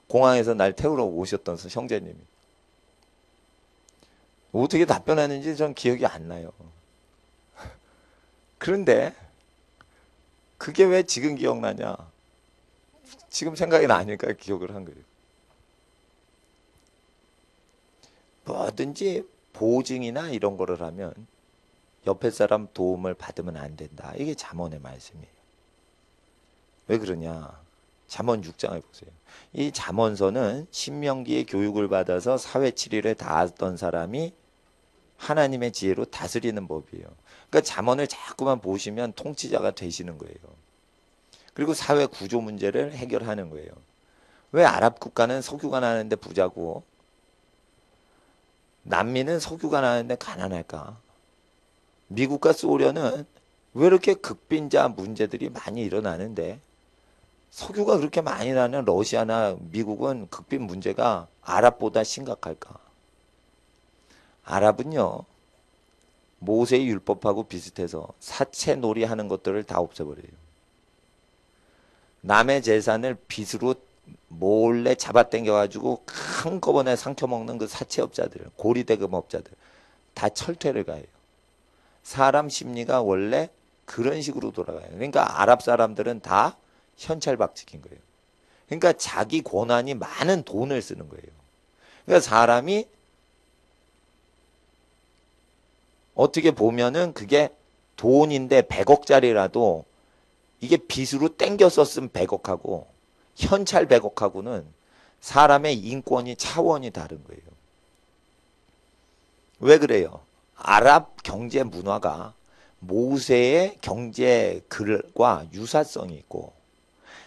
공항에서 날 태우러 오셨던 형제님이. 어떻게 답변하는지 전 기억이 안 나요. 그런데 그게 왜 지금 기억나냐? 지금 생각이 나니까 기억을 한 거예요. 뭐든지 보증이나 이런 거를 하면 옆에 사람 도움을 받으면 안 된다. 이게 잠언의 말씀이에요. 왜 그러냐? 잠언 6장을 보세요. 이 잠언서는 신명기의 교육을 받아서 사회 치리를 다했던 사람이 하나님의 지혜로 다스리는 법이에요. 그러니까 잠언을 자꾸만 보시면 통치자가 되시는 거예요. 그리고 사회 구조 문제를 해결하는 거예요. 왜 아랍 국가는 석유가 나는데 부자고 남미는 석유가 나는데 가난할까? 미국과 소련은 왜 이렇게 극빈자 문제들이 많이 일어나는데 석유가 그렇게 많이 나는 러시아나 미국은 극빈 문제가 아랍보다 심각할까? 아랍은요, 모세의 율법하고 비슷해서 사채놀이 하는 것들을 다 없애버려요. 남의 재산을 빚으로 몰래 잡아당겨가지고 한꺼번에 삼켜먹는 그 사채업자들, 고리대금업자들 다 철퇴를 가해요. 사람 심리가 원래 그런 식으로 돌아가요. 그러니까 아랍 사람들은 다 현찰박치기인 거예요. 그러니까 자기 권한이 많은 돈을 쓰는 거예요. 그러니까 사람이 어떻게 보면은 그게 돈인데 100억짜리라도 이게 빚으로 땡겨 썼으면 100억하고 현찰 100억하고는 사람의 인권이 차원이 다른 거예요. 왜 그래요? 아랍 경제 문화가 모세의 경제 글과 유사성이 있고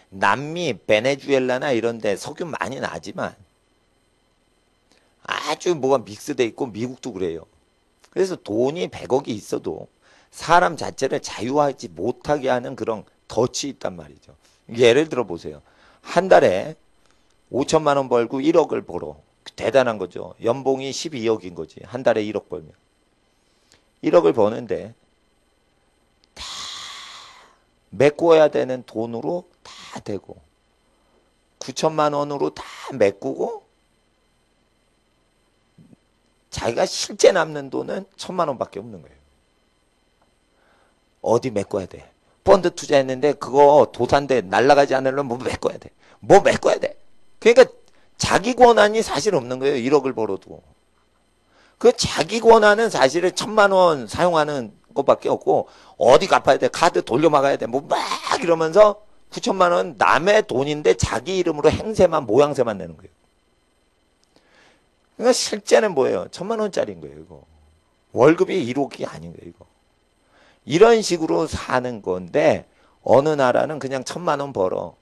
남미, 베네수엘라나 이런 데 석유 많이 나지만 아주 뭐가 믹스돼 있고 미국도 그래요. 그래서 돈이 100억이 있어도 사람 자체를 자유하지 못하게 하는 그런 덫이 있단 말이죠. 예를 들어 보세요. 한 달에 5천만 원 벌고 1억을 벌어. 대단한 거죠. 연봉이 12억인 거지. 한 달에 1억 벌면. 1억을 버는데 다 메꿔야 되는 돈으로 다 되고 9천만 원으로 다 메꾸고 자기가 실제 남는 돈은 1,000만 원밖에 없는 거예요. 어디 메꿔야 돼? 펀드 투자했는데 그거 도산돼 날아가지 않으려면 뭐 메꿔야 돼. 뭐 메꿔야 돼. 그러니까 자기 권한이 사실 없는 거예요. 1억을 벌어도. 그 자기 권한은 사실은 1,000만 원 사용하는 것밖에 없고 어디 갚아야 돼. 카드 돌려막아야 돼. 뭐 막 이러면서 9천만 원 남의 돈인데 자기 이름으로 행세만 모양새만 내는 거예요. 그러니까 실제는 뭐예요? 1,000만 원짜리인 거예요. 이거. 월급이 1억이 아닌 거예요. 이거. 이런 식으로 사는 건데 어느 나라는 그냥 1,000만 원 벌어.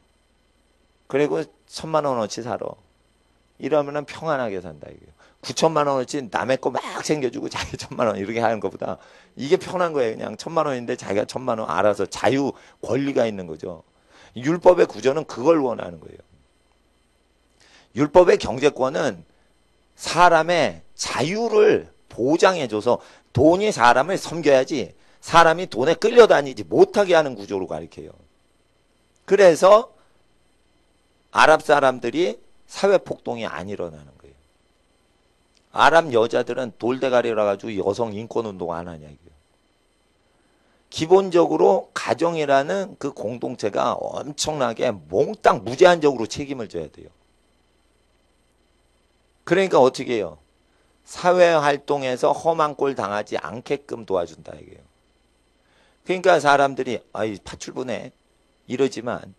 그리고 1,000만 원어치 살아. 이러면은 평안하게 산다 이거예요. 9천만 원어치 남의 거 막 챙겨주고 자기 1,000만 원 이렇게 하는 것보다 이게 편한 거예요. 그냥 1,000만 원인데 자기가 1,000만 원 알아서 자유 권리가 있는 거죠. 율법의 구조는 그걸 원하는 거예요. 율법의 경제권은 사람의 자유를 보장해줘서 돈이 사람을 섬겨야지 사람이 돈에 끌려다니지 못하게 하는 구조로 가르쳐요. 그래서 아랍 사람들이 사회폭동이 안 일어나는 거예요. 아랍 여자들은 돌대가리라 가지고 여성 인권운동 안 하냐 이거예요. 기본적으로 가정이라는 그 공동체가 엄청나게 몽땅 무제한적으로 책임을 져야 돼요. 그러니까 어떻게 해요? 사회활동에서 험한 꼴 당하지 않게끔 도와준다 이게요. 그러니까 사람들이 아이 파출부네 이러지만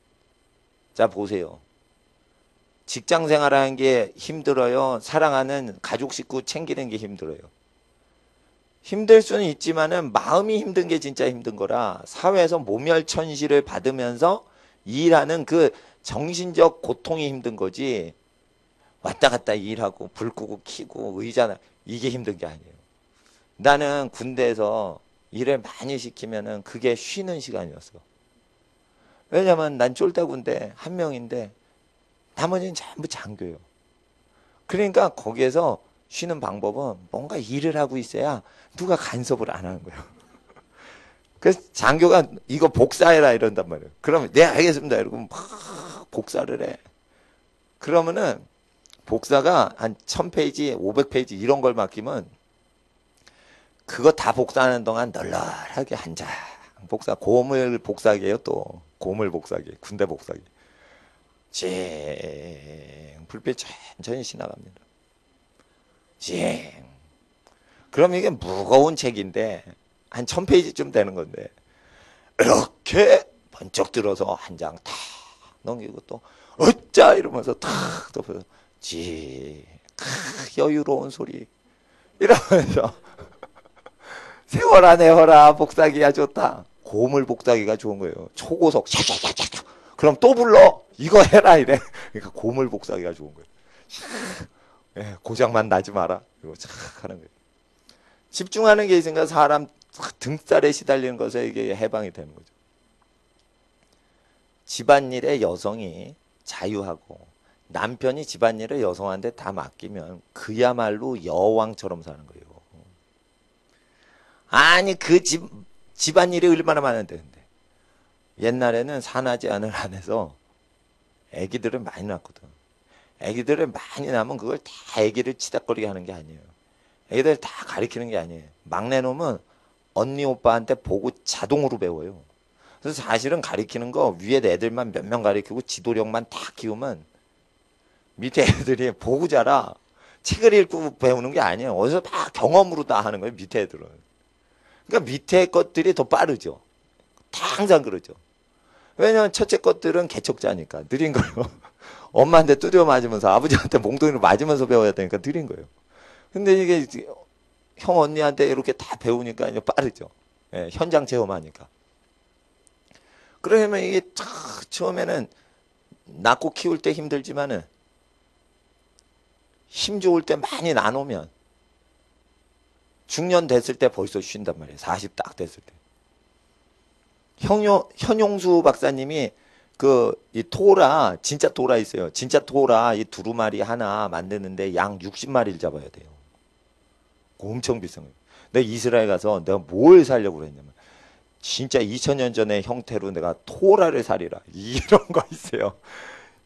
자 보세요. 직장 생활하는 게 힘들어요. 사랑하는 가족 식구 챙기는 게 힘들어요. 힘들 수는 있지만은 마음이 힘든 게 진짜 힘든 거라 사회에서 모멸천시를 받으면서 일하는 그 정신적 고통이 힘든 거지 왔다 갔다 일하고 불 끄고 켜고 의자나 이게 힘든 게 아니에요. 나는 군대에서 일을 많이 시키면은 그게 쉬는 시간이었어. 왜냐면 난 쫄다군데 한 명인데 나머지는 전부 장교예요. 그러니까 거기에서 쉬는 방법은 뭔가 일을 하고 있어야 누가 간섭을 안 하는 거예요. 그래서 장교가 이거 복사해라 이런단 말이에요. 그러면 네 알겠습니다. 이러고 막 복사를 해. 그러면은 복사가 한 1000페이지, 500페이지 이런 걸 맡기면 그거 다 복사하는 동안 널널하게 한 장 복사, 고물 복사기예요 또. 고물 복사기, 군대 복사기. 찡 불빛 천천히 지나갑니다. 찡. 그럼 이게 무거운 책인데 한 1000페이지쯤 되는 건데 이렇게 번쩍 들어서 한 장 탁 넘기고 또 어짜 이러면서 탁 덮어서 찡 여유로운 소리 이러면서 세워라 내워라 복사기가 좋다. 고물 복사기가 좋은 거예요. 초고속 샤샤샤샤. 그럼 또 불러 이거 해라 이래. 그러니까 고물 복사기가 좋은 거예요. 예, 고장만 나지 마라. 이거 착 하는 거예요. 집중하는 게 있으니까 사람 등살에 시달리는 것에 이게 해방이 되는 거죠. 집안일에 여성이 자유하고 남편이 집안일을 여성한테 다 맡기면 그야말로 여왕처럼 사는 거예요. 아니 그 집안일이 얼마나 많은데 근데 옛날에는 산하제 안을 안에서 애기들을 많이 낳거든. 애기들을 많이 낳으면 그걸 다 애기를 치닥거리게 하는 게 아니에요. 애기들 다 가리키는 게 아니에요. 막내 놈은 언니 오빠한테 보고 자동으로 배워요. 그래서 사실은 가리키는 거 위에 애들만 몇 명 가리키고 지도력만 다 키우면 밑에 애들이 보고 자라. 책을 읽고 배우는 게 아니에요. 어디서 다 경험으로 다 하는 거예요. 밑에 애들은. 그러니까 밑에 것들이 더 빠르죠. 다 항상 그러죠. 왜냐면 첫째 것들은 개척자니까 느린 거예요. 엄마한테 두드려 맞으면서 아버지한테 몽둥이로 맞으면서 배워야 되니까 느린 거예요. 근데 이게 형 언니한테 이렇게 다 배우니까 이제 빠르죠. 예, 현장 체험하니까. 그러면 이게 처음에는 낳고 키울 때 힘들지만은 힘 좋을 때 많이 나누면 중년 됐을 때 벌써 쉰단 말이에요. 40 딱 됐을 때. 현용수 박사님이 이 토라, 진짜 토라 있어요. 진짜 토라 이 두루마리 하나 만드는데 양 60마리를 잡아야 돼요. 엄청 비싼 거예요. 내가 이스라엘 가서 내가 뭘 사려고 그랬냐면 진짜 2000년 전의 형태로 내가 토라를 사리라. 이런 거 있어요.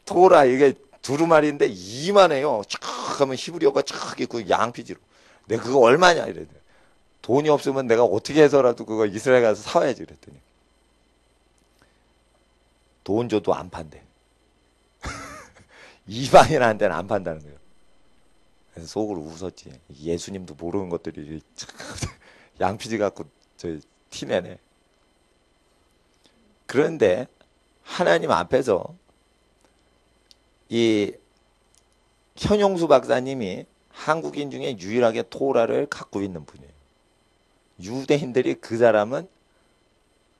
토라 이게 두루마리인데 이만해요. 쫙 하면 히브리어가 쫙 있고 양피지로. 내가 그거 얼마냐 이래. 돈이 없으면 내가 어떻게 해서라도 그거 이스라엘 가서 사와야지 그랬더니 돈 줘도 안 판대. 이방인한테는 안 판다는 거예요. 그래서 속으로 웃었지. 예수님도 모르는 것들이 양피지 갖고 티내네. 그런데 하나님 앞에서 이 현용수 박사님이 한국인 중에 유일하게 토라를 갖고 있는 분이에요. 유대인들이 그 사람은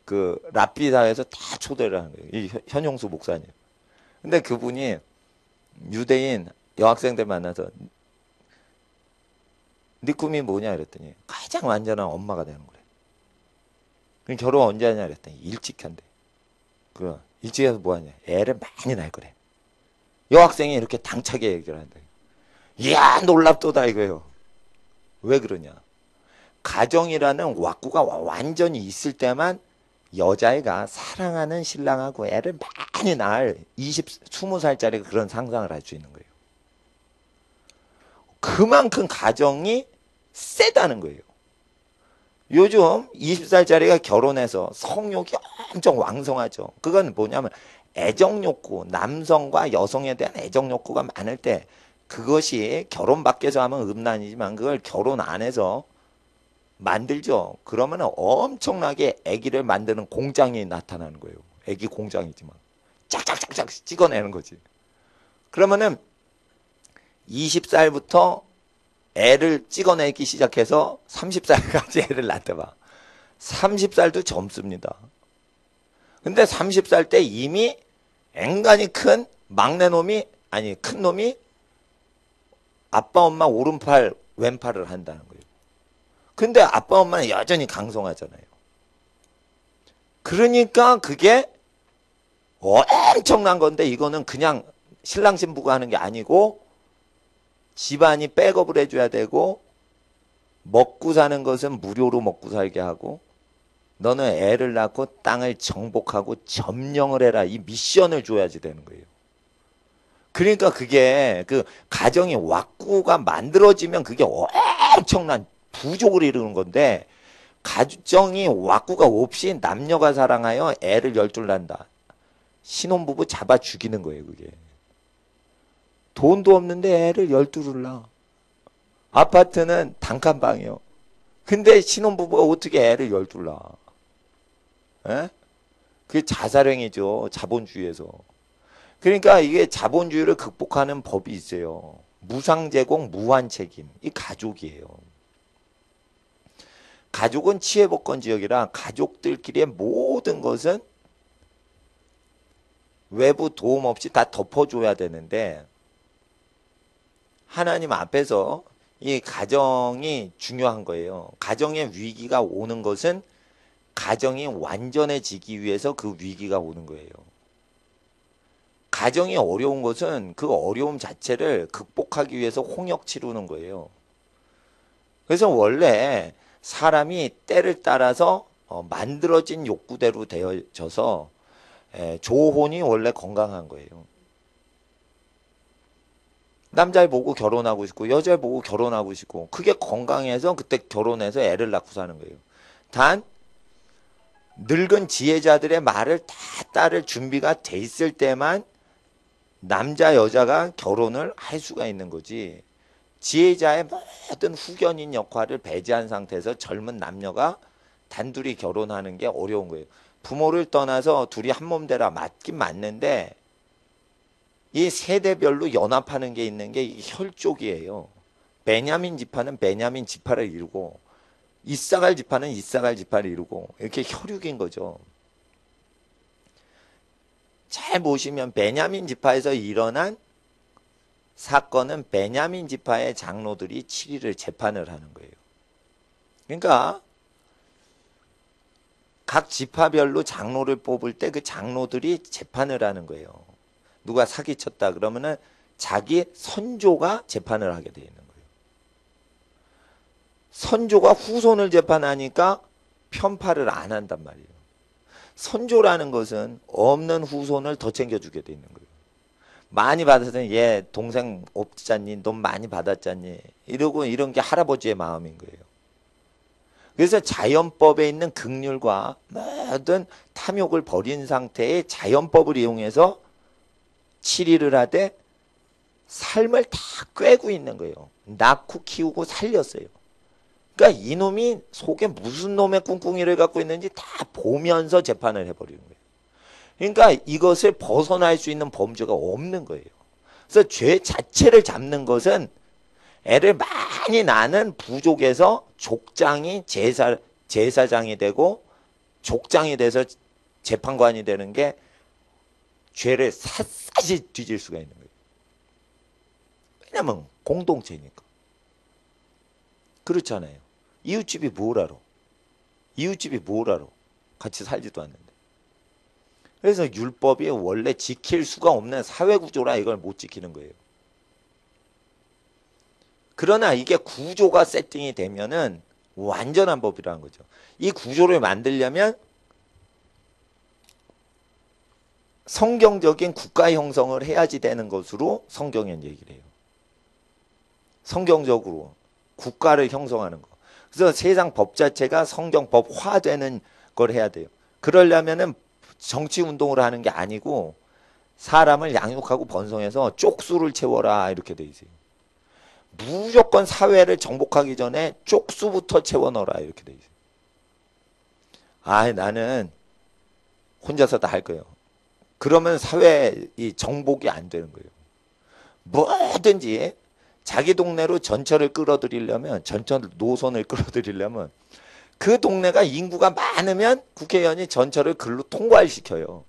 그 랍비사에서 다 초대를 하는 거예요. 이 현용수 목사님. 근데 그분이 유대인 여학생들 만나서 네 꿈이 뭐냐 그랬더니 가장 완전한 엄마가 되는 거래. 그럼 결혼 언제 하냐 그랬더니 일찍 한대. 그 일찍 해서 뭐 하냐? 애를 많이 낳을 거래. 여학생이 이렇게 당차게 얘기를 한다. 이야 놀랍도다 이거예요. 왜 그러냐? 가정이라는 왁구가 완전히 있을 때만 여자애가 사랑하는 신랑하고 애를 많이 낳을 20살짜리가 그런 상상을 할 수 있는 거예요. 그만큼 가정이 세다는 거예요. 요즘 20살짜리가 결혼해서 성욕이 엄청 왕성하죠. 그건 뭐냐면 애정욕구, 남성과 여성에 대한 애정욕구가 많을 때 그것이 결혼 밖에서 하면 음란이지만 그걸 결혼 안에서 만들죠. 그러면 엄청나게 아기를 만드는 공장이 나타나는 거예요. 아기 공장이지만 짝짝짝짝 찍어내는 거지. 그러면은 20살부터 애를 찍어내기 시작해서 30살까지 애를 낳다봐. 30살도 젊습니다. 근데 30살 때 이미 앵간히 큰 막내 놈이, 아니 큰 놈이 아빠 엄마 오른팔 왼팔을 한다는 거예요. 근데 아빠 엄마는 여전히 강성하잖아요. 그러니까 그게 엄청난 건데, 이거는 그냥 신랑 신부가 하는 게 아니고 집안이 백업을 해줘야 되고, 먹고 사는 것은 무료로 먹고 살게 하고, 너는 애를 낳고 땅을 정복하고 점령을 해라, 이 미션을 줘야지 되는 거예요. 그러니까 그게 그 가정이 왁구가 만들어지면 그게 엄청난 부족을 이루는 건데, 가정이 왁구가 없이 남녀가 사랑하여 애를 열둘 난다, 신혼부부 잡아 죽이는 거예요. 그게 돈도 없는데 애를 열둘을 낳아. 아파트는 단칸방이요. 근데 신혼부부가 어떻게 애를 열둘 낳아? 에? 그게 자살행위죠, 자본주의에서. 그러니까 이게 자본주의를 극복하는 법이 있어요. 무상제공, 무한책임. 이 가족이에요. 가족은 치외복권 지역이라 가족들끼리의 모든 것은 외부 도움 없이 다 덮어줘야 되는데, 하나님 앞에서 이 가정이 중요한 거예요. 가정의 위기가 오는 것은 가정이 완전해지기 위해서 그 위기가 오는 거예요. 가정이 어려운 것은 그 어려움 자체를 극복하기 위해서 홍역 치르는 거예요. 그래서 원래 사람이 때를 따라서 만들어진 욕구대로 되어져서 조혼이 원래 건강한 거예요. 남자를 보고 결혼하고 싶고 여자를 보고 결혼하고 싶고, 그게 건강해서 그때 결혼해서 애를 낳고 사는 거예요. 단 늙은 지혜자들의 말을 다 따를 준비가 돼 있을 때만 남자 여자가 결혼을 할 수가 있는 거지, 지혜자의 모든 후견인 역할을 배제한 상태에서 젊은 남녀가 단둘이 결혼하는 게 어려운 거예요. 부모를 떠나서 둘이 한 몸 되라 맞긴 맞는데, 이 세대별로 연합하는 게 있는 게 혈족이에요. 베냐민 지파는 베냐민 지파를 이루고, 이사갈 지파는 이사갈 지파를 이루고, 이렇게 혈육인 거죠. 잘 보시면 베냐민 지파에서 일어난 사건은 베냐민 지파의 장로들이 7일을 재판을 하는 거예요. 그러니까 각 지파별로 장로를 뽑을 때 그 장로들이 재판을 하는 거예요. 누가 사기쳤다 그러면은 자기 선조가 재판을 하게 돼 있는 거예요. 선조가 후손을 재판하니까 편파를 안 한단 말이에요. 선조라는 것은 없는 후손을 더 챙겨주게 돼 있는 거예요. 많이 받았더니 얘 동생 없잖니, 돈 많이 받았잖니, 이러고, 이런 게 할아버지의 마음인 거예요. 그래서 자연법에 있는 긍휼과 모든 탐욕을 버린 상태의 자연법을 이용해서 치리를 하되 삶을 다 꿰고 있는 거예요. 낳고 키우고 살렸어요. 그러니까 이놈이 속에 무슨 놈의 꿍꿍이를 갖고 있는지 다 보면서 재판을 해버리는 거예요. 그러니까 이것을 벗어날 수 있는 범죄가 없는 거예요. 그래서 죄 자체를 잡는 것은 애를 많이 낳는 부족에서 족장이 제사장이 되고 족장이 돼서 재판관이 되는 게 죄를 샅샅이 뒤질 수가 있는 거예요. 왜냐면 공동체니까. 그렇잖아요. 이웃집이 뭘 알아? 이웃집이 뭘 알아? 같이 살지도 않는데. 그래서 율법이 원래 지킬 수가 없는 사회구조라 이걸 못 지키는 거예요. 그러나 이게 구조가 세팅이 되면은 완전한 법이라는 거죠. 이 구조를 만들려면 성경적인 국가 형성을 해야지 되는 것으로 성경엔 얘기를 해요. 성경적으로 국가를 형성하는 거. 그래서 세상 법 자체가 성경법화되는 걸 해야 돼요. 그러려면은 정치 운동을 하는 게 아니고 사람을 양육하고 번성해서 쪽수를 채워라 이렇게 돼 있어요. 무조건 사회를 정복하기 전에 쪽수부터 채워 넣어라 이렇게 돼 있어요. 아, 나는 혼자서 다 할 거예요. 그러면 사회 이 정복이 안 되는 거예요. 뭐든지 자기 동네로 전철을 끌어들이려면, 전철 노선을 끌어들이려면 그 동네가 인구가 많으면 국회의원이 전철을 글로 통과시켜요.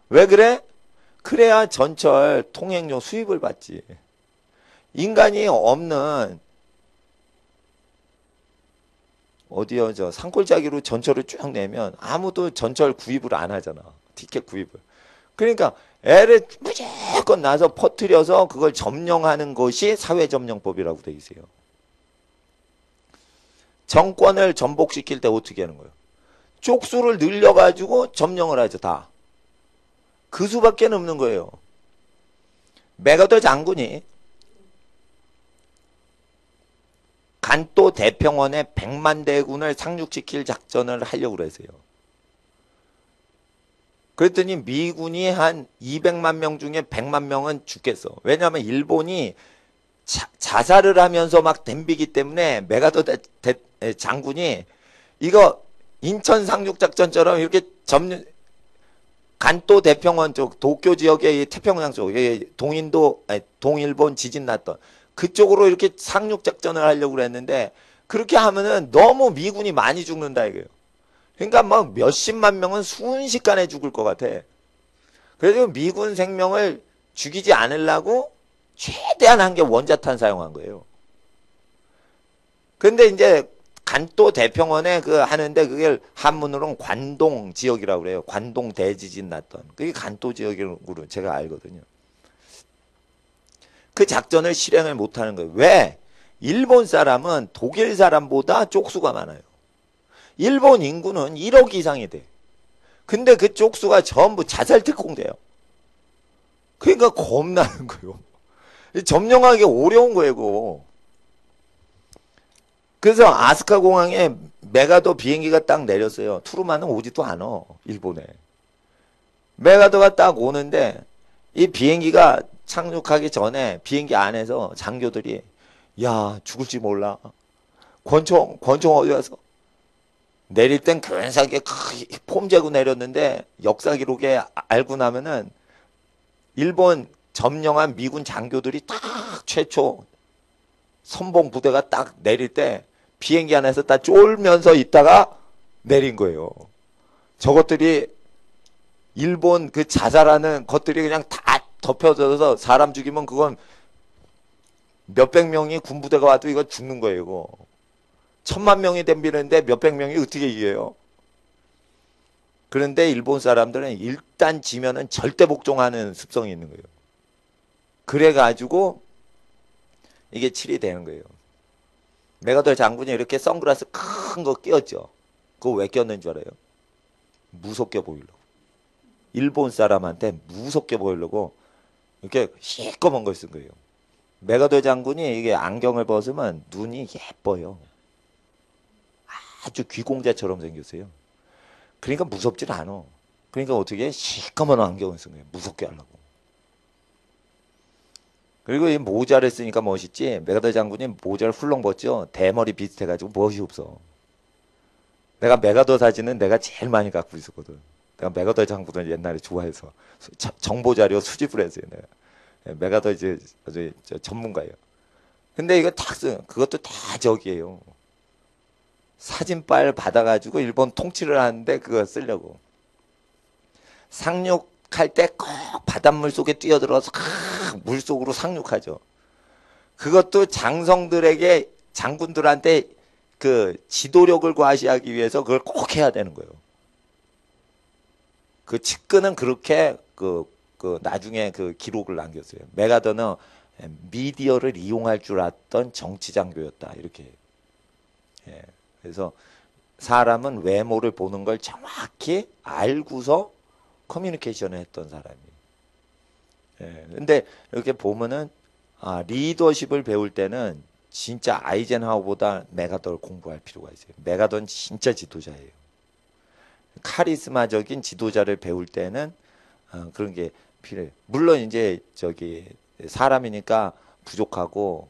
왜 그래? 그래야 전철 통행료 수입을 받지. 인간이 없는 어디요, 저 산골짜기로 전철을 쭉 내면 아무도 전철 구입을 안 하잖아. 티켓 구입을. 그러니까 애를 무조건 나서 퍼뜨려서 그걸 점령하는 것이 사회점령법이라고 돼 있어요. 정권을 전복시킬 때 어떻게 하는 거예요? 쪽수를 늘려가지고 점령을 하죠, 다. 그 수밖에 없는 거예요. 메가더 장군이 간도 대평원에 100만 대군을 상륙시킬 작전을 하려고 그랬어요. 그랬더니 미군이 한 200만 명 중에 100만 명은 죽겠어. 왜냐하면 일본이 자살을 하면서 막 덤비기 때문에 메가더 장군이 이거 인천 상륙작전처럼 이렇게 간도 대평원 쪽 도쿄 지역의 태평양 쪽 동인도 동일본 지진 났던 그쪽으로 이렇게 상륙작전을 하려고 그랬는데 그렇게 하면은 너무 미군이 많이 죽는다 이거예요. 그러니까 막 몇십만 명은 순식간에 죽을 것 같아. 그래서 미군 생명을 죽이지 않으려고 최대한 한 게 원자탄 사용한 거예요. 근데 이제 간도 대평원에 그 하는데 그게 한문으로는 관동 지역이라고 그래요. 관동 대지진 났던. 그게 간도 지역으로 제가 알거든요. 그 작전을 실행을 못하는 거예요. 왜? 일본 사람은 독일 사람보다 쪽수가 많아요. 일본 인구는 1억 이상이 돼. 근데 그 쪽수가 전부 자살 특공대요. 그러니까 겁나는 거예요. 점령하기 어려운 거예요, 그거. 그래서 아스카 공항에 메가더 비행기가 딱 내렸어요. 투르만은 오지도 않아, 일본에. 메가더가 딱 오는데 이 비행기가 착륙하기 전에 비행기 안에서 장교들이 야 죽을지 몰라. 권총 어디 가서 내릴 땐 근사하게 폼 재고 내렸는데 역사 기록에 알고 나면은 일본 점령한 미군 장교들이 딱 최초 선봉 부대가 딱 내릴 때 비행기 안에서 딱 쫄면서 있다가 내린 거예요. 저것들이 일본 그 자살하는 것들이 그냥 다 덮여져서 사람 죽이면 그건 몇백 명이 군부대가 와도 이거 죽는 거예요. 이거. 1000만 명이 덤비는데 몇백 명이 어떻게 이겨요? 그런데 일본 사람들은 일단 지면은 절대 복종하는 습성이 있는 거예요. 그래가지고 이게 칠이 되는 거예요. 메가더 장군이 이렇게 선글라스 큰 거 끼었죠. 그거 왜 꼈는 줄 알아요? 무섭게 보이려고. 일본 사람한테 무섭게 보이려고 이렇게 시꺼먼 걸 쓴 거예요. 메가더 장군이 이게 안경을 벗으면 눈이 예뻐요. 아주 귀공자처럼 생겼어요. 그러니까 무섭질 않아. 그러니까 어떻게 시꺼먼 안경을 쓴 거예요. 무섭게 하려고. 그리고 이 모자를 쓰니까 멋있지. 메가더 장군이 모자를 훌렁 벗죠. 대머리 비슷해가지고 멋이 없어. 내가 메가더 사진은 내가 제일 많이 갖고 있었거든. 내가 메가더 장군을 옛날에 좋아해서 정보자료 수집을 했어요. 내가. 메가더 이제 아주 전문가예요. 근데 이거 딱 그것도 다 저기예요. 사진빨 받아가지고 일본 통치를 하는데 그거 쓰려고. 상륙할 때 꼭 바닷물 속에 뛰어들어서 물속으로 상륙하죠. 그것도 장성들에게 장군들한테 그 지도력을 과시하기 위해서 그걸 꼭 해야 되는 거예요. 그 측근은 그렇게 나중에 그 기록을 남겼어요. 메가더는 미디어를 이용할 줄 알았던 정치장교였다. 이렇게. 예. 그래서 사람은 외모를 보는 걸 정확히 알고서 커뮤니케이션을 했던 사람이에요. 예. 근데 이렇게 보면은 리더십을 배울 때는 진짜 아이젠하워보다 메가더를 공부할 필요가 있어요. 메가더는 진짜 지도자예요. 카리스마적인 지도자를 배울 때는 그런 게 필요해요. 물론 이제 사람이니까 부족하고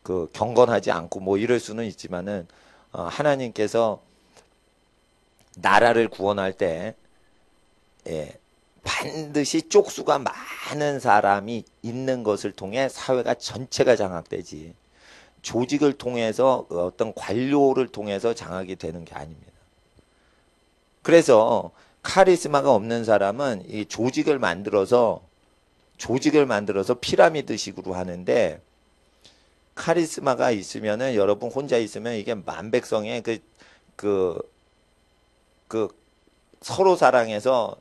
그 경건하지 않고 뭐 이럴 수는 있지만은 하나님께서 나라를 구원할 때 반드시 쪽수가 많은 사람이 있는 것을 통해 사회가 전체가 장악되지, 조직을 통해서 어떤 관료를 통해서 장악이 되는 게 아닙니다. 그래서 카리스마가 없는 사람은 이 조직을 만들어서 피라미드식으로 하는데, 카리스마가 있으면은, 여러분 혼자 있으면 이게 만백성의 그 서로 사랑해서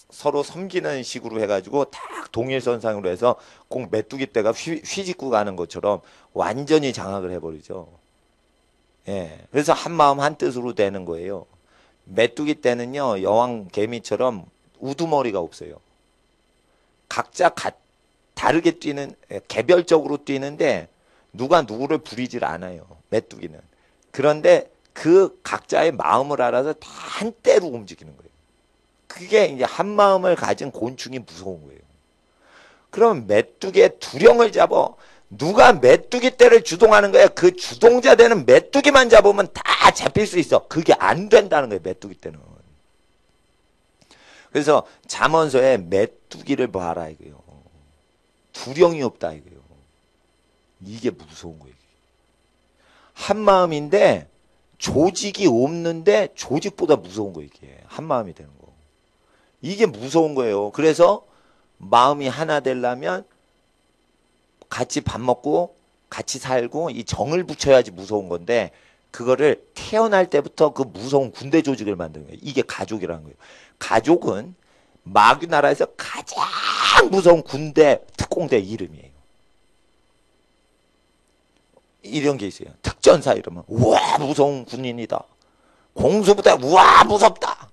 서로 섬기는 식으로 해가지고 딱 동일선상으로 해서 꼭 메뚜기 떼가 휘짓고 가는 것처럼 완전히 장악을 해버리죠. 예. 그래서 한 마음 한 뜻으로 되는 거예요. 메뚜기 떼는요, 여왕 개미처럼 우두머리가 없어요. 각자 다르게 뛰는, 개별적으로 뛰는데 누가 누구를 부리질 않아요. 메뚜기는. 그런데 그 각자의 마음을 알아서 다 한때로 움직이는 거예요. 그게 이제 한 마음을 가진 곤충이 무서운 거예요. 그럼 메뚜기의 두령을 잡아. 누가 메뚜기 떼를 주동하는 거야. 그 주동자 되는 메뚜기만 잡으면 다 잡힐 수 있어. 그게 안 된다는 거예요. 메뚜기 떼는. 그래서 잠언서에 메뚜기를 봐라 이거요. 두령이 없다 이거요. 이게 무서운 거예요. 한 마음인데 조직이 없는데 조직보다 무서운 거 이게. 한 마음이 되는 거. 이게 무서운 거예요. 그래서 마음이 하나 되려면 같이 밥 먹고 같이 살고 이 정을 붙여야지 무서운 건데, 그거를 태어날 때부터 그 무서운 군대 조직을 만드는 거예요. 이게 가족이라는 거예요. 가족은 마귀 나라에서 가장 무서운 군대 특공대 이름이에요. 이런 게 있어요. 특전사 이러면 우와 무서운 군인이다. 공수부대 우와 무섭다.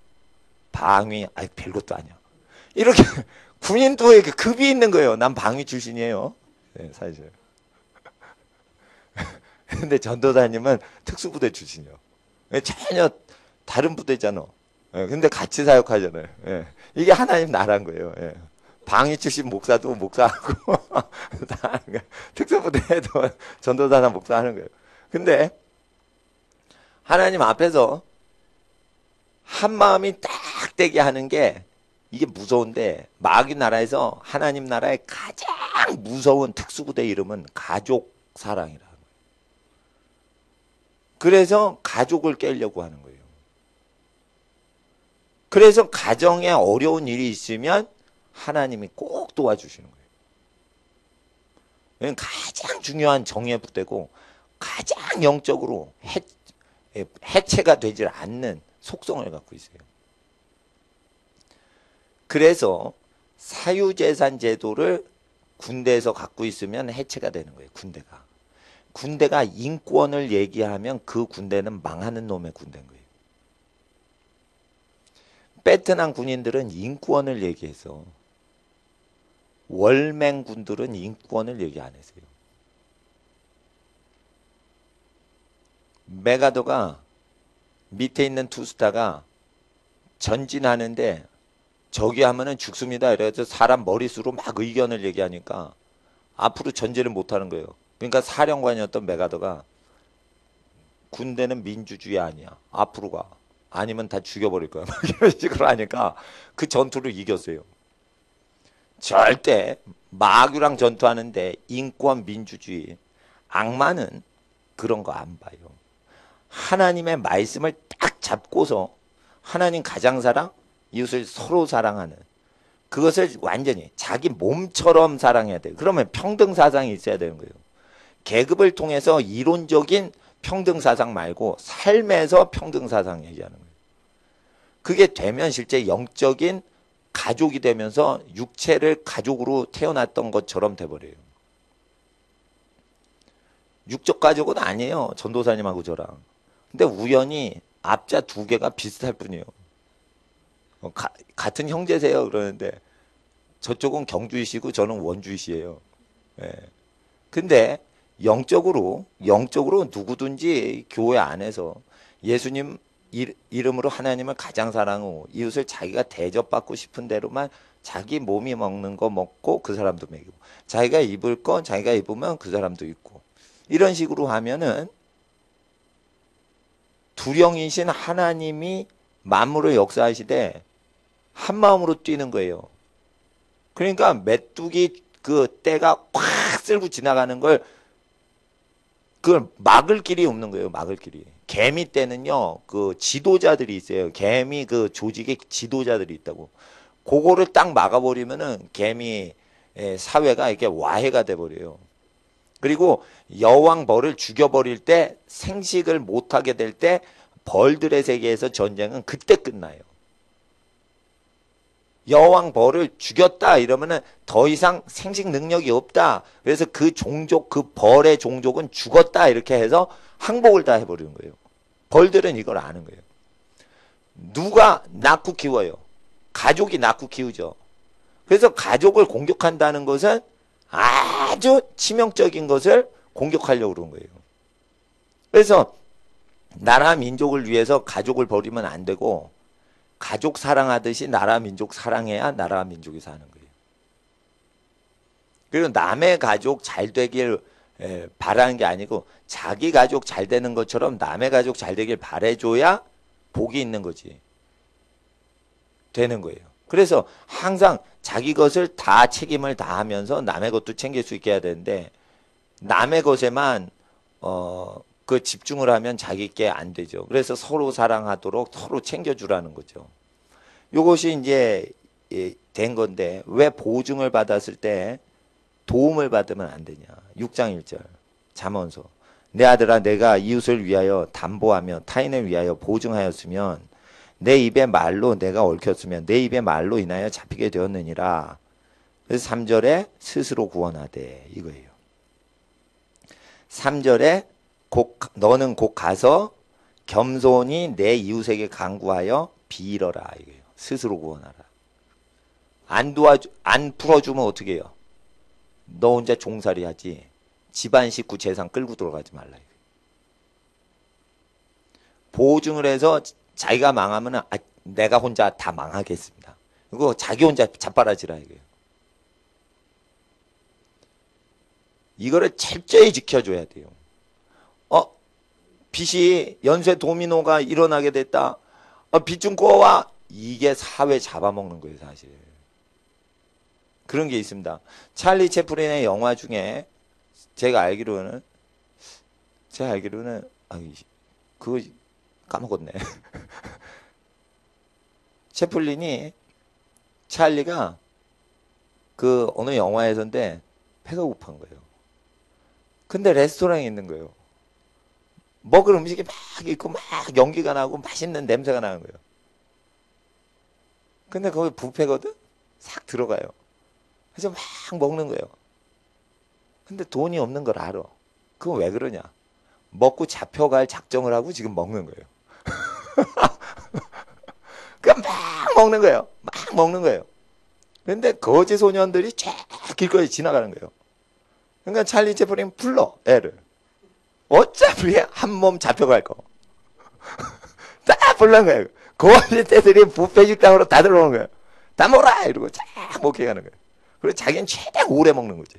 방위 아이 별것도 아니야. 이렇게 군인도 이렇게 급이 있는 거예요. 난 방위 출신이에요. 네, 사실. 근데 전도사님은 특수부대 출신이요. 전혀 다른 부대잖아. 근데 같이 사역하잖아요. 예. 이게 하나님 나라인 거예요. 예. 방위 출신 목사도 목사하고 특수부대에도 전도사나 목사하는 거예요. 근데 하나님 앞에서 한 마음이 딱 되게 하는 게 이게 무서운데, 마귀 나라에서 하나님 나라의 가장 무서운 특수부대 이름은 가족 사랑이라는 거예요. 그래서 가족을 깨려고 하는 거예요. 그래서 가정에 어려운 일이 있으면 하나님이 꼭 도와주시는 거예요. 가장 중요한 정예 부대고 가장 영적으로 해체가 되질 않는 속성을 갖고 있어요. 그래서 사유재산 제도를 군대에서 갖고 있으면 해체가 되는 거예요. 군대가 인권을 얘기하면 그 군대는 망하는 놈의 군대인 거예요. 베트남 군인들은 인권을 얘기해서, 월맹군들은 인권을 얘기 안 했어요. 메가더가 밑에 있는 투스타가 전진하는데 저기 하면은 죽습니다. 이래서 사람 머릿수로 막 의견을 얘기하니까 앞으로 전진을 못하는 거예요. 그러니까 사령관이었던 메가더가 군대는 민주주의 아니야. 앞으로 가. 아니면 다 죽여버릴 거야. 이런 식으로 하니까 그 전투를 이겼어요. 절대 마귀랑 전투하는데 인권, 민주주의, 악마는 그런 거 안 봐요. 하나님의 말씀을 딱 잡고서 하나님 가장사랑, 이웃을 서로 사랑하는, 그것을 완전히 자기 몸처럼 사랑해야 돼요. 그러면 평등사상이 있어야 되는 거예요. 계급을 통해서 이론적인 평등사상 말고 삶에서 평등사상 얘기하는 거예요. 그게 되면 실제 영적인 가족이 되면서 육체를 가족으로 태어났던 것처럼 돼버려요. 육적 가족은 아니에요. 전도사님하고 저랑. 근데 우연히 앞자 두 개가 비슷할 뿐이에요. 같은 형제세요 그러는데 저쪽은 경주이시고 저는 원주이시에요. 예. 근데 영적으로 누구든지 교회 안에서 예수님 이름으로 하나님을 가장 사랑하고 이웃을 자기가 대접받고 싶은 대로만 자기 몸이 먹는 거 먹고 그 사람도 먹이고, 자기가 입을 건 자기가 입으면 그 사람도 입고, 이런 식으로 하면은 두령이신 하나님이 만물을 역사하시되 한 마음으로 뛰는 거예요. 그러니까 메뚜기 그 떼가 콱 쓸고 지나가는 걸 그걸 막을 길이 없는 거예요. 막을 길이. 개미 떼는요. 그 지도자들이 있어요. 개미 그 조직에 지도자들이 있다고. 그거를 딱 막아버리면은 개미 사회가 이렇게 와해가 돼버려요. 그리고 여왕 벌을 죽여버릴 때 생식을 못하게 될 때 벌들의 세계에서 전쟁은 그때 끝나요. 여왕 벌을 죽였다 이러면은 더 이상 생식 능력이 없다. 그래서 그 종족, 그 벌의 종족은 죽었다 이렇게 해서 항복을 다 해버리는 거예요. 벌들은 이걸 아는 거예요. 누가 낳고 키워요? 가족이 낳고 키우죠. 그래서 가족을 공격한다는 것은 아주 치명적인 것을 공격하려고 그런 거예요. 그래서 나라 민족을 위해서 가족을 버리면 안 되고 가족 사랑하듯이 나라 민족 사랑해야 나라 민족이 사는 거예요. 그리고 남의 가족 잘 되길 바라는 게 아니고 자기 가족 잘 되는 것처럼 남의 가족 잘 되길 바라줘야 복이 있는 거지. 되는 거예요. 그래서 항상 자기 것을 다 책임을 다하면서 남의 것도 챙길 수 있게 해야 되는데 남의 것에만 그 집중을 하면 자기께 안 되죠. 그래서 서로 사랑하도록 서로 챙겨주라는 거죠. 이것이 이제 된 건데 왜 보증을 받았을 때 도움을 받으면 안 되냐. 6장 1절 잠언서 내 아들아 내가 이웃을 위하여 담보하며 타인을 위하여 보증하였으면 내 입의 말로 내가 얽혔으면 내 입의 말로 인하여 잡히게 되었느니라. 그래서 3절에 스스로 구원하되 이거예요. 3절에 너는 곧 가서 겸손히 내 이웃에게 간구하여 빌어라 이거예요. 스스로 구원하라. 안 풀어주면 어떻게 해요? 너 혼자 종살이 하지. 집안 식구 재산 끌고 들어가지 말라. 보증을 해서 자기가 망하면 내가 혼자 다 망하겠습니다. 그리고 자기 혼자 자빠라지라 이거예요. 이거를 철저히 지켜줘야 돼요. 빚이 연쇄 도미노가 일어나게 됐다. 빚 좀 꼬와. 이게 사회 잡아먹는 거예요, 사실. 그런 게 있습니다. 찰리 채플린의 영화 중에 제가 알기로는 그거 까먹었네. 채플린이 찰리가 그 어느 영화에서인데 배가 고픈 거예요. 근데 레스토랑에 있는 거예요. 먹을 음식이 막 있고 막 연기가 나고 맛있는 냄새가 나는 거예요. 근데 거기 뷔페거든? 싹 들어가요. 그래서 막 먹는 거예요. 근데 돈이 없는 걸 알아. 그건 왜 그러냐? 먹고 잡혀갈 작정을 하고 지금 먹는 거예요. 그냥 막 먹는 거예요. 막 먹는 거예요. 근데 거지 소년들이 쫙 길거리 지나가는 거예요. 그러니까 찰리 채플린 불러 애를. 어차피 한 몸 잡혀갈 거. 딱 불러는 거예요. 거지 때들이 뷔페 식당으로 다 들어오는 거예요. 다 먹어라! 이러고 쫙 먹게 가는 거예요. 그리고 자기는 최대한 오래 먹는 거지.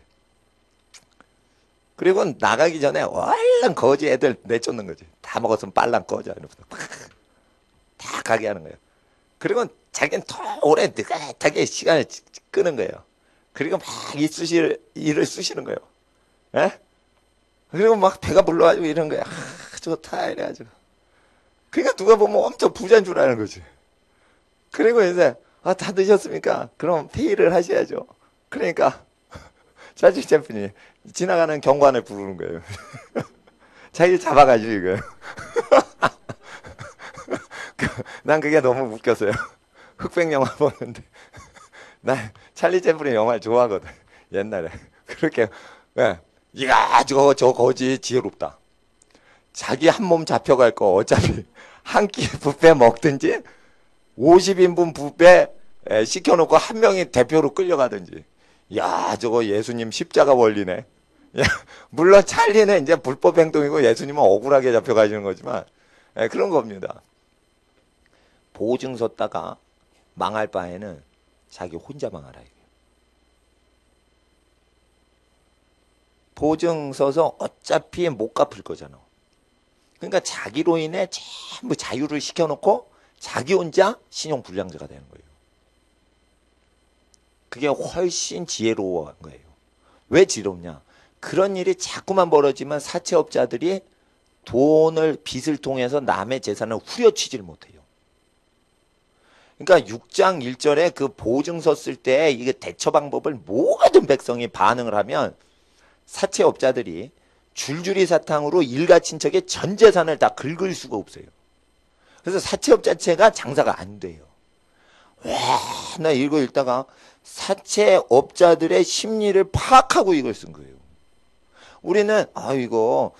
그리고 나가기 전에 얼른 거지 애들 내쫓는 거지. 다 먹었으면 빨랑 꺼져. 이러면서 다 가게 하는 거예요. 그리고 자기는 더 오래 느긋하게 시간을 끄는 거예요. 그리고 막 일을 쑤시는 거예요. 에? 그리고 막 배가 불러가지고 이런 거야. 좋다 이래가지고. 그러니까 누가 보면 엄청 부자인 줄 아는 거지. 그리고 이제 다 드셨습니까? 그럼 페이를 하셔야죠. 그러니까 찰리 채플린이 지나가는 경관을 부르는 거예요. 자기를 잡아가지고 이거예요. 난 그게 너무 웃겼어요. 흑백 영화 보는데 난 찰리 채플린 영화를 좋아하거든. 옛날에 그렇게 이야 저 거지 지혜롭다. 자기 한 몸 잡혀갈 거 어차피 한 끼 뷔페 먹든지 50인분 뷔페 시켜놓고 한 명이 대표로 끌려가든지. 야 저거 예수님 십자가 원리네. 야, 물론 찰리는 이제 불법 행동이고 예수님은 억울하게 잡혀가시는 거지만 그런 겁니다. 보증 섰다가 망할 바에는 자기 혼자 망하라. 보증 서서 어차피 못 갚을 거잖아. 그러니까 자기로 인해 전부 자유를 시켜놓고 자기 혼자 신용불량자가 되는 거예요. 그게 훨씬 지혜로운 거예요. 왜 지혜롭냐? 그런 일이 자꾸만 벌어지면 사채업자들이 빚을 통해서 남의 재산을 후려치질 못해요. 그러니까 6장 1절에 그 보증서 쓸 때 이게 대처 방법을 모든 백성이 반응을 하면 사채업자들이 줄줄이 사탕으로 일가 친척의 전 재산을 다 긁을 수가 없어요. 그래서 사채업 자체가 장사가 안 돼요. 와, 나 이거 읽다가 사채업자들의 심리를 파악하고 이걸 쓴 거예요. 우리는 이거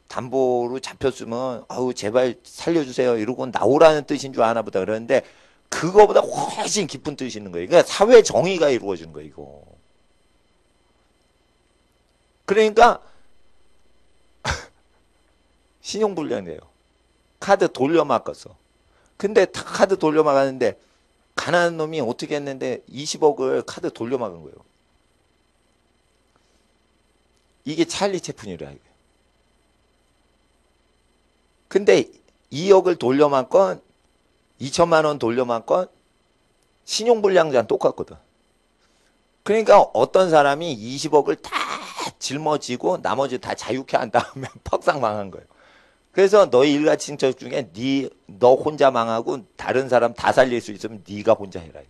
담보로 잡혔으면 제발 살려주세요 이러고 나오라는 뜻인 줄 아나 보다 그러는데 그거보다 훨씬 깊은 뜻이 있는 거예요. 그러니까 사회 정의가 이루어지는 거예요. 이거. 그러니까 신용불량이에요. 카드 돌려막았어. 근데 카드 돌려막았는데 가난한 놈이 어떻게 했는데 20억을 카드 돌려막은 거예요. 이게 찰리 채플린이라 이거예요. 근데 2억을 돌려막건 2천만 원 돌려막건 신용불량자는 똑같거든. 그러니까 어떤 사람이 20억을 다 짊어지고 나머지 다 자유케 한 다음에 퍽상 망한 거예요. 그래서 너희 일가 친척 중에 너 혼자 망하고 다른 사람 다 살릴 수 있으면 네가 혼자 해라.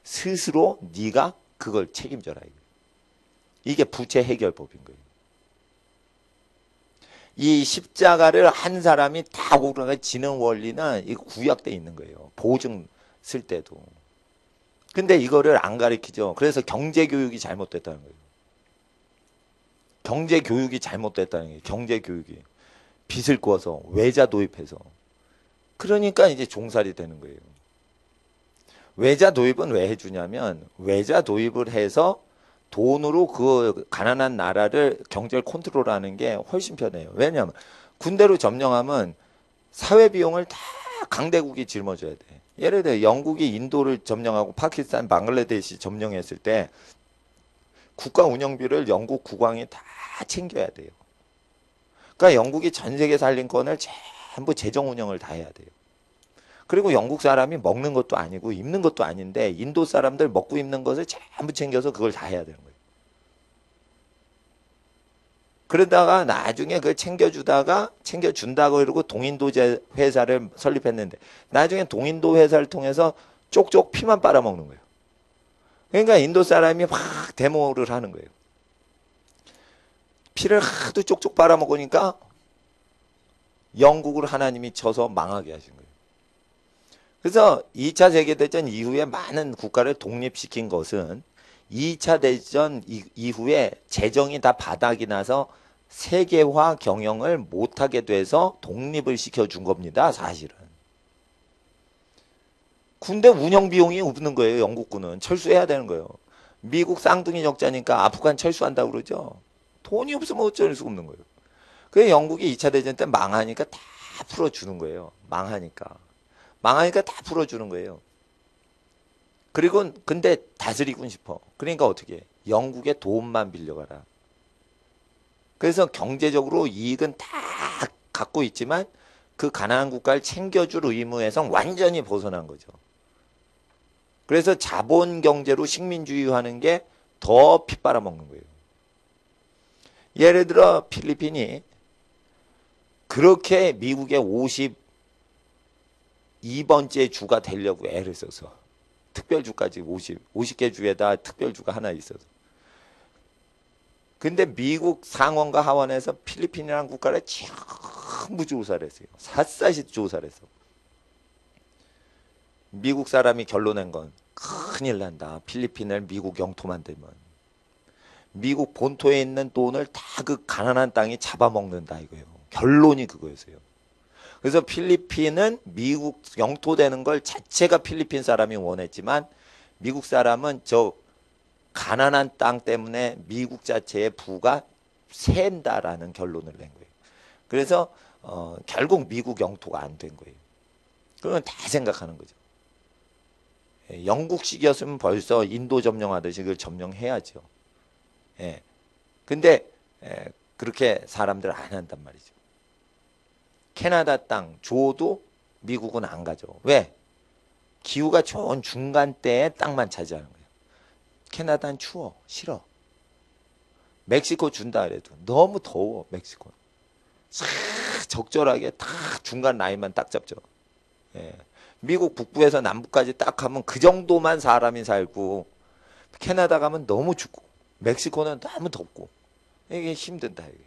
스스로 네가 그걸 책임져라. 이게 부채 해결법인 거예요. 이 십자가를 한 사람이 다 오르가 지는 원리는 이 구약돼 있는 거예요. 보증 쓸 때도. 근데 이거를 안 가르치죠. 그래서 경제교육이 잘못됐다는 거예요. 경제교육이 잘못됐다는 거예요. 경제교육이. 빚을 꿔서 외자 도입해서. 그러니까 이제 종살이 되는 거예요. 외자 도입은 왜 해주냐면 외자 도입을 해서 돈으로 그 가난한 나라를 경제를 컨트롤하는 게 훨씬 편해요. 왜냐하면 군대로 점령하면 사회 비용을 다 강대국이 짊어져야 돼. 예를 들어 영국이 인도를 점령하고 파키스탄, 방글라데시 점령했을 때 국가 운영비를 영국 국왕이 다 챙겨야 돼요. 그러니까 영국이 전 세계 살림권을 전부 재정 운영을 다 해야 돼요. 그리고 영국 사람이 먹는 것도 아니고 입는 것도 아닌데 인도 사람들 먹고 입는 것을 전부 챙겨서 그걸 다 해야 되는 거예요. 그러다가 나중에 그걸 챙겨준다고 그러고 동인도 회사를 설립했는데 나중에 동인도 회사를 통해서 쪽쪽 피만 빨아먹는 거예요. 그러니까 인도 사람이 막 데모를 하는 거예요. 피를 하도 쪽쪽 빨아먹으니까 영국을 하나님이 쳐서 망하게 하신 거예요. 그래서 2차 세계대전 이후에 많은 국가를 독립시킨 것은 2차 대전 이후에 재정이 다 바닥이 나서 세계화 경영을 못하게 돼서 독립을 시켜준 겁니다. 사실은. 군대 운영 비용이 없는 거예요. 영국군은. 철수해야 되는 거예요. 미국 쌍둥이 적자니까 아프간 철수한다고 그러죠. 돈이 없으면 어쩔 수가 없는 거예요. 그래서 영국이 2차 대전 때 망하니까 다 풀어주는 거예요. 망하니까 다 풀어주는 거예요. 그리고 근데 다스리고 싶어. 그러니까 어떻게 해? 영국의 돈만 빌려가라. 그래서 경제적으로 이익은 다 갖고 있지만 그 가난한 국가를 챙겨줄 의무에서 완전히 벗어난 거죠. 그래서 자본 경제로 식민주의 하는 게 더 피 빨아먹는 거예요. 예를 들어 필리핀이 그렇게 미국의 52번째 주가 되려고 애를 써서 특별주까지 50개 주에다 특별주가 하나 있어서. 근데 미국 상원과 하원에서 필리핀이라는 국가를 전부 조사를 했어요. 샅샅이 조사를 했어. 미국 사람이 결론낸 건 큰일 난다. 필리핀을 미국 영토 만들면. 미국 본토에 있는 돈을 다 그 가난한 땅이 잡아먹는다 이거예요. 결론이 그거였어요. 그래서 필리핀은 미국 영토 되는 걸 자체가 필리핀 사람이 원했지만 미국 사람은 저 가난한 땅 때문에 미국 자체의 부가 샌다라는 결론을 낸 거예요. 그래서 결국 미국 영토가 안 된 거예요. 그건 다 생각하는 거죠. 영국식이었으면 벌써 인도 점령하듯이 그걸 점령해야죠. 예. 근데 그렇게 사람들 안 한단 말이죠. 캐나다 땅 줘도 미국은 안 가죠. 왜? 기후가 좋은 중간대에 땅만 차지하는 거예요. 캐나다는 추워. 싫어. 멕시코 준다 그래도 너무 더워. 멕시코. 적절하게 딱 중간 라인만 딱 잡죠. 예. 미국 북부에서 남부까지 딱 하면 그 정도만 사람이 살고, 캐나다 가면 너무 춥고, 멕시코는 너무 덥고, 이게 힘든다. 이게.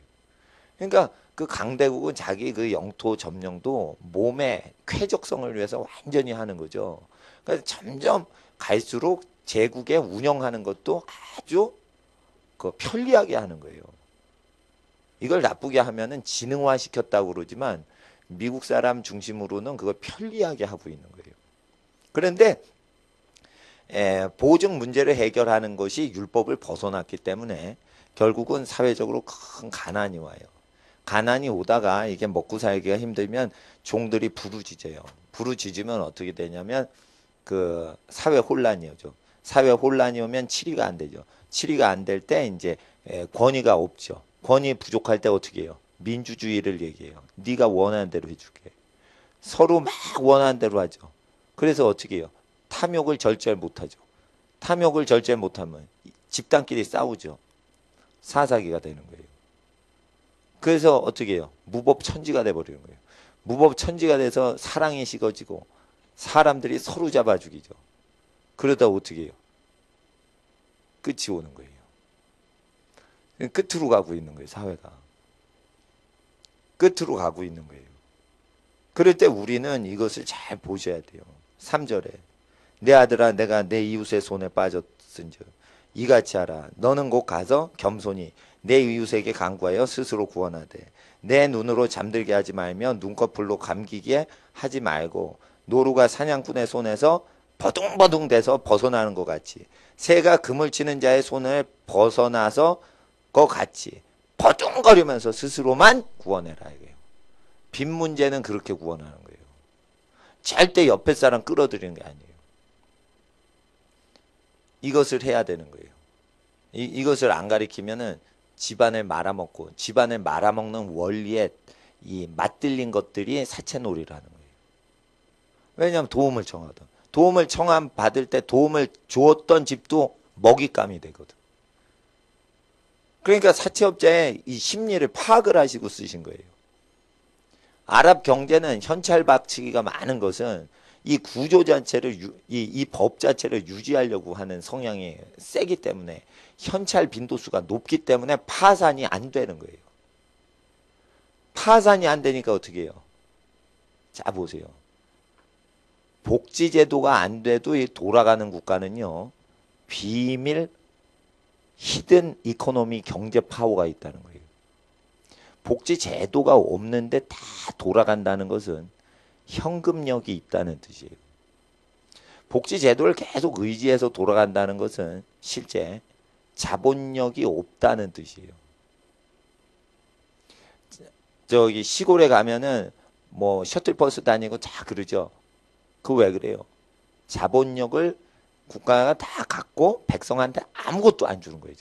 그러니까 그 강대국은 자기 그 영토 점령도 몸의 쾌적성을 위해서 완전히 하는 거죠. 그러니까 점점 갈수록 제국에 운영하는 것도 아주 그 편리하게 하는 거예요. 이걸 나쁘게 하면은 지능화 시켰다고 그러지만 미국 사람 중심으로는 그걸 편리하게 하고 있는 거예요. 그런데 보증 문제를 해결하는 것이 율법을 벗어났기 때문에 결국은 사회적으로 큰 가난이 와요. 가난이 오다가 이게 먹고 살기가 힘들면 종들이 부르짖어요. 부르짖으면 어떻게 되냐면 그 사회 혼란이 오죠. 사회 혼란이 오면 치리가 안 되죠. 치리가 안 될 때 이제 권위가 없죠. 권위 부족할 때 어떻게 해요? 민주주의를 얘기해요. 네가 원하는 대로 해줄게. 서로 막 원하는 대로 하죠. 그래서 어떻게 해요? 탐욕을 절제를 못하죠. 탐욕을 절제 못하면 집단끼리 싸우죠. 사사기가 되는 거예요. 그래서 어떻게 해요? 무법천지가 돼버리는 거예요. 무법천지가 돼서 사랑이 식어지고 사람들이 서로 잡아 죽이죠. 그러다 어떻게 해요? 끝이 오는 거예요. 끝으로 가고 있는 거예요. 사회가. 끝으로 가고 있는 거예요. 그럴 때 우리는 이것을 잘 보셔야 돼요. 3절에 내 아들아 내가 내 이웃의 손에 빠졌은즉 이같이 하라. 너는 곧 가서 겸손히 내 이웃에게 간구하여 스스로 구원하되 내 눈으로 잠들게 하지 말며 눈꺼풀로 감기게 하지 말고 노루가 사냥꾼의 손에서 버둥버둥 돼서 벗어나는 것 같이 새가 그물 치는 자의 손을 벗어나서 것 같이 버둥거리면서 스스로만 구원해라 이거예요. 빚 문제는 그렇게 구원하는 거예요. 절대 옆에 사람 끌어들이는 게 아니에요. 이것을 해야 되는 거예요. 이것을 안 가리키면은 집안을 말아먹고 집안을 말아먹는 원리에 이 맞들린 것들이 사채놀이를 하는 거예요. 왜냐하면 도움을 청하던 도움을 청함 받을 때 도움을 주었던 집도 먹잇감이 되거든. 그러니까 사채업자의 이 심리를 파악을 하시고 쓰신 거예요. 아랍 경제는 현찰 박치기가 많은 것은 이 구조 자체를 이 법 자체를 유지하려고 하는 성향이 세기 때문에 현찰 빈도수가 높기 때문에 파산이 안 되는 거예요. 파산이 안 되니까 어떻게 해요? 자 보세요. 복지제도가 안 돼도 이 돌아가는 국가는요. 비밀 히든 이코노미 경제 파워가 있다는 거예요. 복지제도가 없는데 다 돌아간다는 것은 현금력이 있다는 뜻이에요. 복지제도를 계속 의지해서 돌아간다는 것은 실제 자본력이 없다는 뜻이에요. 저기 시골에 가면은 뭐 셔틀버스 다니고 다 그러죠. 그 왜 그래요? 자본력을 국가가 다 갖고 백성한테 아무것도 안 주는 거예요.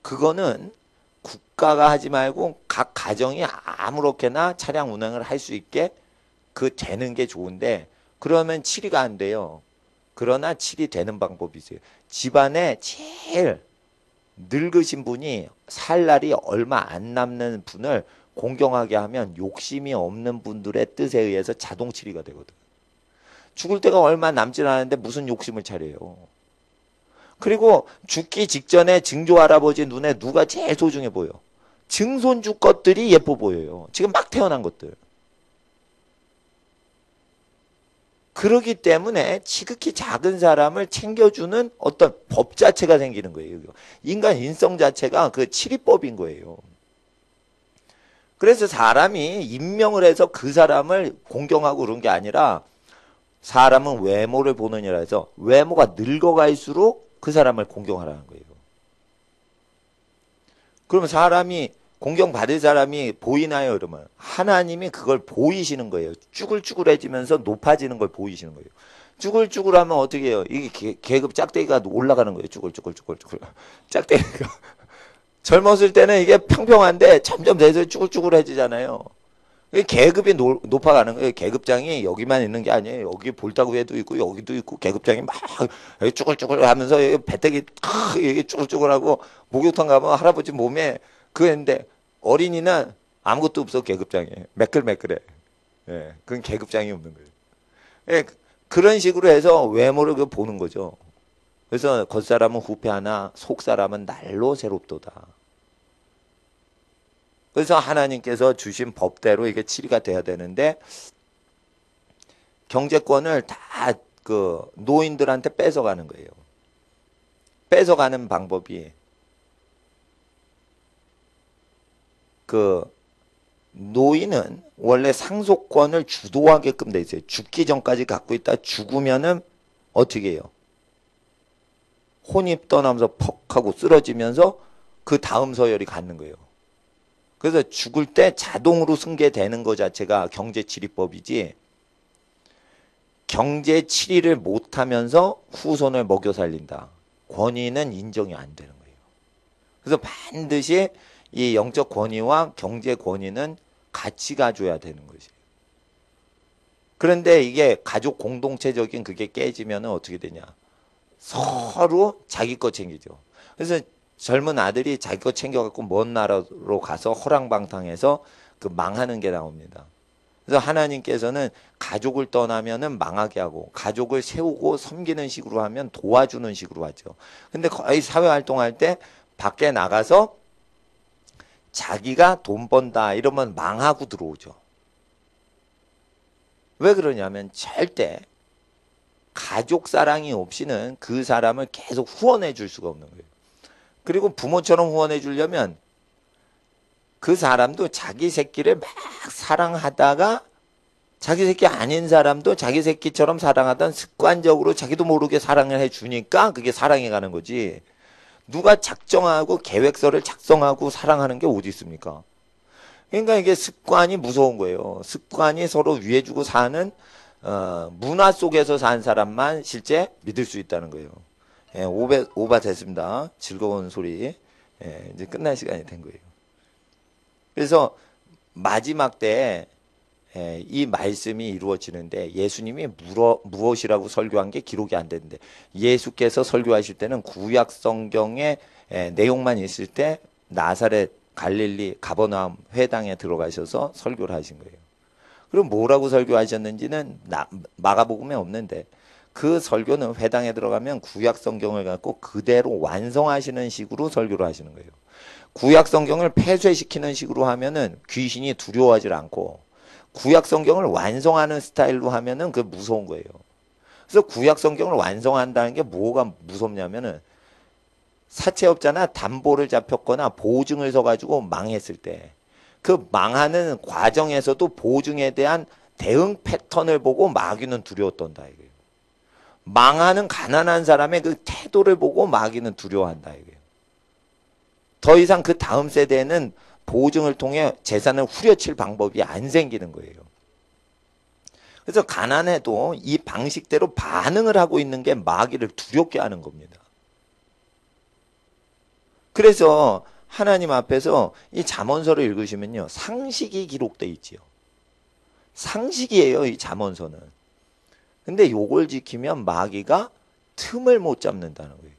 그거는 국가가 하지 말고 각 가정이 아무렇게나 차량 운행을 할 수 있게 그 되는 게 좋은데 그러면 치리가 안 돼요. 그러나 치리 되는 방법이 있어요. 집안에 제일 늙으신 분이 살 날이 얼마 안 남는 분을 공경하게 하면 욕심이 없는 분들의 뜻에 의해서 자동 치리가 되거든. 죽을 때가 얼마 남지 않았는데 무슨 욕심을 차려요. 그리고 죽기 직전에 증조 할아버지 눈에 누가 제일 소중해 보여? 증손주 것들이 예뻐 보여요. 지금 막 태어난 것들. 그러기 때문에 지극히 작은 사람을 챙겨주는 어떤 법 자체가 생기는 거예요. 인간 인성 자체가 그 치리법인 거예요. 그래서 사람이 임명을 해서 그 사람을 공경하고 그런 게 아니라 사람은 외모를 보느니라 해서 외모가 늙어갈수록 그 사람을 공경하라는 거예요. 그러면 사람이 공경받을 사람이 보이나요? 그러면 하나님이 그걸 보이시는 거예요. 쭈글쭈글해지면서 높아지는 걸 보이시는 거예요. 쭈글쭈글하면 어떻게 해요? 이게 계급 짝대기가 올라가는 거예요. 쭈글쭈글쭈글쭈글. 짝대기가. 젊었을 때는 이게 평평한데 점점 돼서 쭈글쭈글해지잖아요. 계급이 높아가는 거예요. 계급장이 여기만 있는 게 아니에요. 여기 볼따구에도 있고 여기도 있고 계급장이 막 쭈글쭈글 하면서 배때기 이게 쭈글쭈글하고 목욕탕 가면 할아버지 몸에 그랬는데 어린이는 아무것도 없어 계급장이 매끌매끌해. 예, 그건 계급장이 없는 거예요. 예, 그런 식으로 해서 외모를 보는 거죠. 그래서 겉사람은 후패하나 속사람은 날로 새롭도다. 그래서 하나님께서 주신 법대로 이게 치리가 돼야 되는데 경제권을 다 그 노인들한테 뺏어가는 거예요. 뺏어가는 방법이 그 노인은 원래 상속권을 주도하게끔 돼 있어요. 죽기 전까지 갖고 있다 죽으면은 어떻게 해요? 혼이 떠나면서 퍽 하고 쓰러지면서 그 다음 서열이 갖는 거예요. 그래서 죽을 때 자동으로 승계되는 것 자체가 경제치리법이지 경제치리를 못하면서 후손을 먹여 살린다. 권위는 인정이 안 되는 거예요. 그래서 반드시 이 영적 권위와 경제 권위는 같이 가져야 되는 것이에요. 그런데 이게 가족 공동체적인 그게 깨지면 어떻게 되냐. 서로 자기 거 챙기죠. 그래서 젊은 아들이 자기 거 챙겨갖고 먼 나라로 가서 허랑방탕해서 그 망하는 게 나옵니다. 그래서 하나님께서는 가족을 떠나면은 망하게 하고 가족을 세우고 섬기는 식으로 하면 도와주는 식으로 하죠. 근데 거의 사회활동할 때 밖에 나가서 자기가 돈 번다 이러면 망하고 들어오죠. 왜 그러냐면 절대 가족 사랑이 없이는 그 사람을 계속 후원해 줄 수가 없는 거예요. 그리고 부모처럼 후원해 주려면 그 사람도 자기 새끼를 막 사랑하다가 자기 새끼 아닌 사람도 자기 새끼처럼 사랑하던 습관적으로 자기도 모르게 사랑을 해주니까 그게 사랑해 가는 거지. 누가 작정하고 계획서를 작성하고 사랑하는 게 어디 있습니까? 그러니까 이게 습관이 무서운 거예요. 습관이 서로 위해주고 사는 문화 속에서 산 사람만 실제 믿을 수 있다는 거예요. 예, 오바 됐습니다. 즐거운 소리. 예, 이제 끝날 시간이 된 거예요. 그래서 마지막 때에 이 말씀이 이루어지는데 예수님이 무엇이라고 설교한 게 기록이 안 되는데 예수께서 설교하실 때는 구약 성경의 내용만 있을 때 나사렛 갈릴리 가버나움 회당에 들어가셔서 설교를 하신 거예요. 그럼 뭐라고 설교하셨는지는 마가복음에 없는데 그 설교는 회당에 들어가면 구약 성경을 갖고 그대로 완성하시는 식으로 설교를 하시는 거예요. 구약 성경을 폐쇄시키는 식으로 하면은 귀신이 두려워하지 않고 구약 성경을 완성하는 스타일로 하면은 그 무서운 거예요. 그래서 구약 성경을 완성한다는 게 뭐가 무섭냐면은 사채업자나 담보를 잡혔거나 보증을 서가지고 망했을 때 그 망하는 과정에서도 보증에 대한 대응 패턴을 보고 마귀는 두려워 떤다 이거예요. 망하는 가난한 사람의 그 태도를 보고 마귀는 두려워한다 이거예요. 더 이상 그 다음 세대에는 보증을 통해 재산을 후려칠 방법이 안 생기는 거예요. 그래서 가난해도 이 방식대로 반응을 하고 있는 게 마귀를 두렵게 하는 겁니다. 그래서 하나님 앞에서 이 잠언서를 읽으시면요. 상식이 기록되어 있지요. 상식이에요. 이 잠언서는. 근데 요걸 지키면 마귀가 틈을 못 잡는다는 거예요.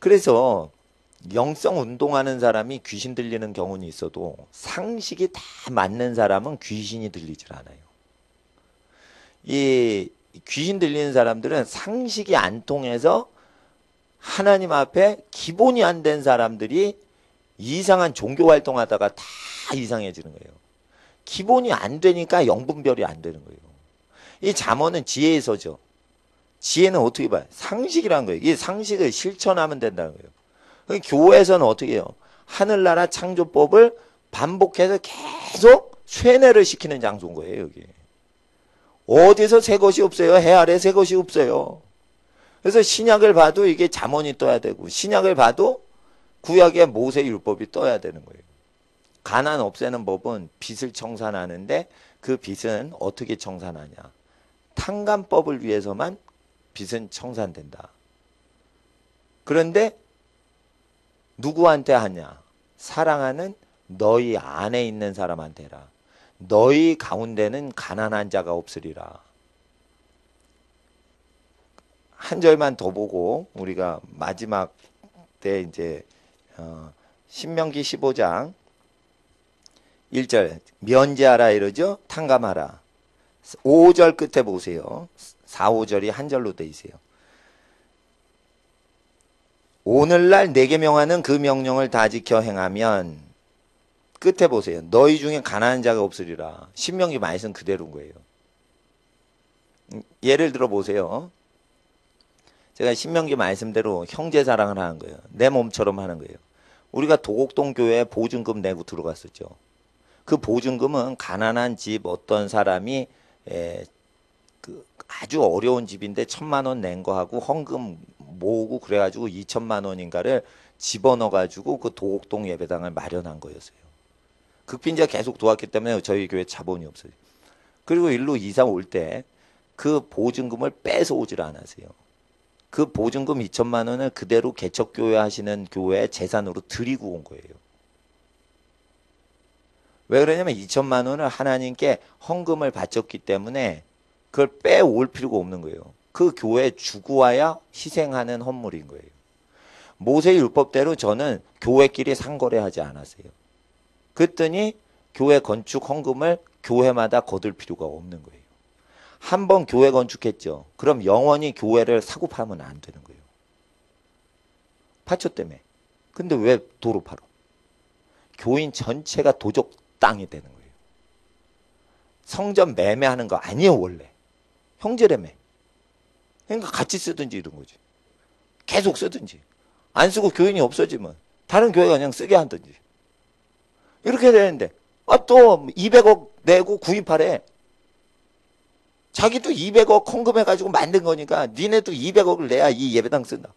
그래서 영성 운동하는 사람이 귀신 들리는 경우는 있어도 상식이 다 맞는 사람은 귀신이 들리질 않아요. 이 귀신 들리는 사람들은 상식이 안 통해서 하나님 앞에 기본이 안 된 사람들이 이상한 종교 활동하다가 다 이상해지는 거예요. 기본이 안 되니까 영분별이 안 되는 거예요. 이 잠언은 지혜에서죠. 지혜는 어떻게 봐요? 상식이라는 거예요. 이 상식을 실천하면 된다는 거예요. 교회에서는 어떻게 해요? 하늘나라 창조법을 반복해서 계속 쇠뇌를 시키는 장소인 거예요. 여기. 어디서 새 것이 없어요. 해 아래 새 것이 없어요. 그래서 신약을 봐도 이게 잠언이 떠야 되고 신약을 봐도 구약의 모세 율법이 떠야 되는 거예요. 가난 없애는 법은 빚을 청산하는데 그 빚은 어떻게 청산하냐. 탕감법을 위해서만 빚은 청산된다. 그런데 누구한테 하냐. 사랑하는 너희 안에 있는 사람한테 해라. 너희 가운데는 가난한 자가 없으리라. 한 절만 더 보고 우리가 마지막 때 이제 신명기 15장 1절 면제하라 이러죠. 탕감하라. 5절 끝에 보세요. 4, 5절이 한 절로 돼 있어요. 오늘날 내게 명하는 그 명령을 다 지켜 행하면 끝에 보세요. 너희 중에 가난한 자가 없으리라. 신명기 말씀 그대로인 거예요. 예를 들어 보세요. 제가 신명기 말씀대로 형제 사랑을 하는 거예요. 내 몸처럼 하는 거예요. 우리가 도곡동 교회에 보증금 내고 들어갔었죠. 그 보증금은 가난한 집 어떤 사람이 그 아주 어려운 집인데 1,000만 원 낸 거하고 헌금 모으고 그래가지고 2천만 원인가를 집어넣어가지고 그 도곡동 예배당을 마련한 거였어요. 극빈자 계속 도왔기 때문에 저희 교회 자본이 없어요. 그리고 일로 이사 올 때 그 보증금을 뺏어 오질 않았어요. 그 보증금 2천만 원을 그대로 개척교회 하시는 교회 재산으로 드리고 온 거예요. 왜 그러냐면 2천만 원을 하나님께 헌금을 바쳤기 때문에 그걸 빼올 필요가 없는 거예요. 그 교회 주고 와야 희생하는 헌물인 거예요. 모세 율법대로 저는 교회끼리 상거래하지 않았어요. 그랬더니 교회 건축 헌금을 교회마다 거둘 필요가 없는 거예요. 한 번 교회 건축했죠. 그럼 영원히 교회를 사고 팔면 안 되는 거예요. 파초 때문에. 근데 왜 도로 팔어? 교인 전체가 도적 땅이 되는 거예요. 성전 매매하는 거 아니에요, 원래. 형제래매. 그러니까 같이 쓰든지 이런 거지. 계속 쓰든지. 안 쓰고 교인이 없어지면 다른 교회가 그냥 쓰게 하든지. 이렇게 되는데 또 200억 내고 구입하래. 자기도 200억 헌금해가지고 만든 거니까 니네도 200억을 내야 이 예배당 쓴다.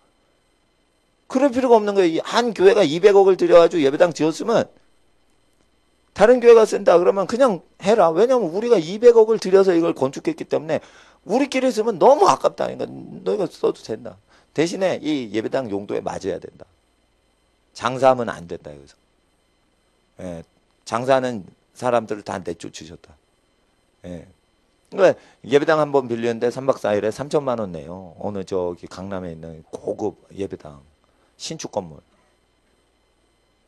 그럴 필요가 없는 거예요. 한 교회가 200억을 들여가지고 예배당 지었으면 다른 교회가 쓴다 그러면 그냥 해라. 왜냐면 우리가 200억을 들여서 이걸 건축했기 때문에 우리끼리 쓰면 너무 아깝다니까. 너희가 써도 된다. 대신에 이 예배당 용도에 맞아야 된다. 장사하면 안 된다. 여기서. 예, 장사하는 사람들을 다 내쫓으셨다. 예. 그러니까 예배당 한 번 빌렸는데 3박 4일에 3천만 원 내요. 어느 저기 강남에 있는 고급 예배당. 신축 건물.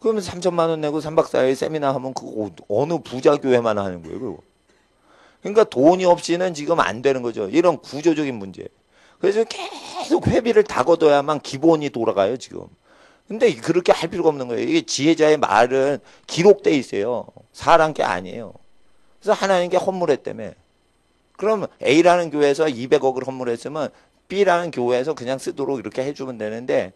그러면 3천만 원 내고 3박 4일 세미나 하면 그거 어느 부자 교회만 하는 거예요. 그거. 그러니까 돈이 없이는 지금 안 되는 거죠. 이런 구조적인 문제. 그래서 계속 회비를 다 걷어야만 기본이 돌아가요, 지금. 근데 그렇게 할 필요가 없는 거예요. 이게 지혜자의 말은 기록돼 있어요. 사람 게 아니에요. 그래서 하나님께 헌물했다며. 그럼 A라는 교회에서 200억을 헌물했으면 B라는 교회에서 그냥 쓰도록 이렇게 해주면 되는데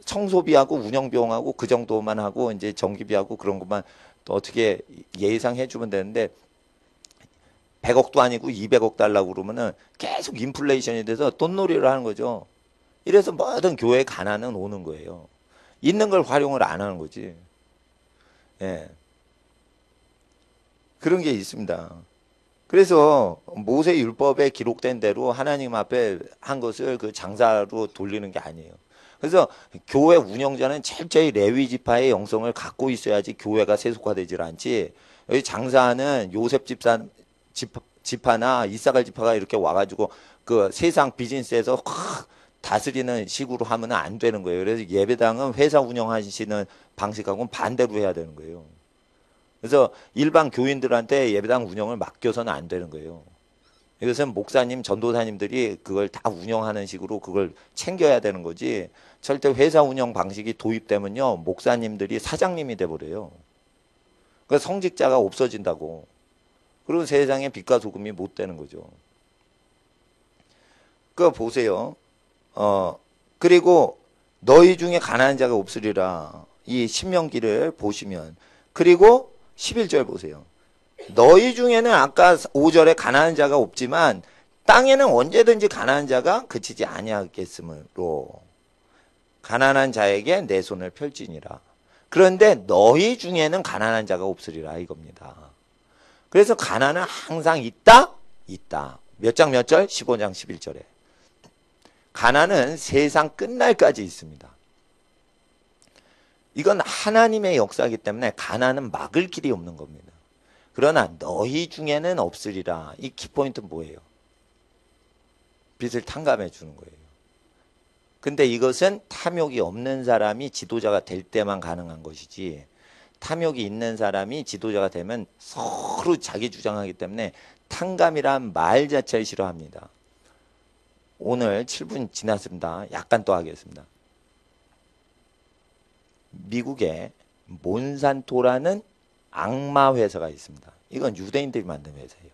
청소비하고 운영비용하고 그 정도만 하고 이제 전기비하고 그런 것만 또 어떻게 예상해 주면 되는데 100억도 아니고 200억 달라고 그러면은 계속 인플레이션이 돼서 돈놀이를 하는 거죠. 이래서 모든 교회 가난은 오는 거예요. 있는 걸 활용을 안 하는 거지. 예. 그런 게 있습니다. 그래서 모세 율법에 기록된 대로 하나님 앞에 한 것을 그 장사로 돌리는 게 아니에요. 그래서 교회 운영자는 철저히 레위 지파의 영성을 갖고 있어야지 교회가 세속화되질 않지. 여기 장사하는 요셉 지파나 이사갈 지파가 이렇게 와가지고 그 세상 비즈니스에서 다스리는 식으로 하면 안 되는 거예요. 그래서 예배당은 회사 운영하시는 방식하고는 반대로 해야 되는 거예요. 그래서 일반 교인들한테 예배당 운영을 맡겨서는 안 되는 거예요. 이것은 목사님, 전도사님들이 그걸 다 운영하는 식으로 그걸 챙겨야 되는 거지. 절대 회사 운영 방식이 도입되면요, 목사님들이 사장님이 돼버려요. 그러니까 성직자가 없어진다고. 그리고 세상에 빛과 소금이 못 되는 거죠. 그거 보세요. 그리고 너희 중에 가난한 자가 없으리라. 이 신명기를 보시면. 그리고 11절 보세요. 너희 중에는 아까 5절에 가난한 자가 없지만 땅에는 언제든지 가난한 자가 그치지 아니하겠으므로 가난한 자에게 내 손을 펼지니라. 그런데 너희 중에는 가난한 자가 없으리라 이겁니다. 그래서 가난은 항상 있다? 있다. 몇 장 몇 절? 15장 11절에. 가난은 세상 끝날까지 있습니다. 이건 하나님의 역사이기 때문에 가난은 막을 길이 없는 겁니다. 그러나 너희 중에는 없으리라. 이 키포인트는 뭐예요? 빚을 탕감해 주는 거예요. 근데 이것은 탐욕이 없는 사람이 지도자가 될 때만 가능한 것이지, 탐욕이 있는 사람이 지도자가 되면 서로 자기 주장하기 때문에 탕감이란 말 자체를 싫어합니다. 오늘 7분 지났습니다. 약간 또 하겠습니다. 미국에 몬산토라는 악마 회사가 있습니다. 이건 유대인들이 만든 회사예요.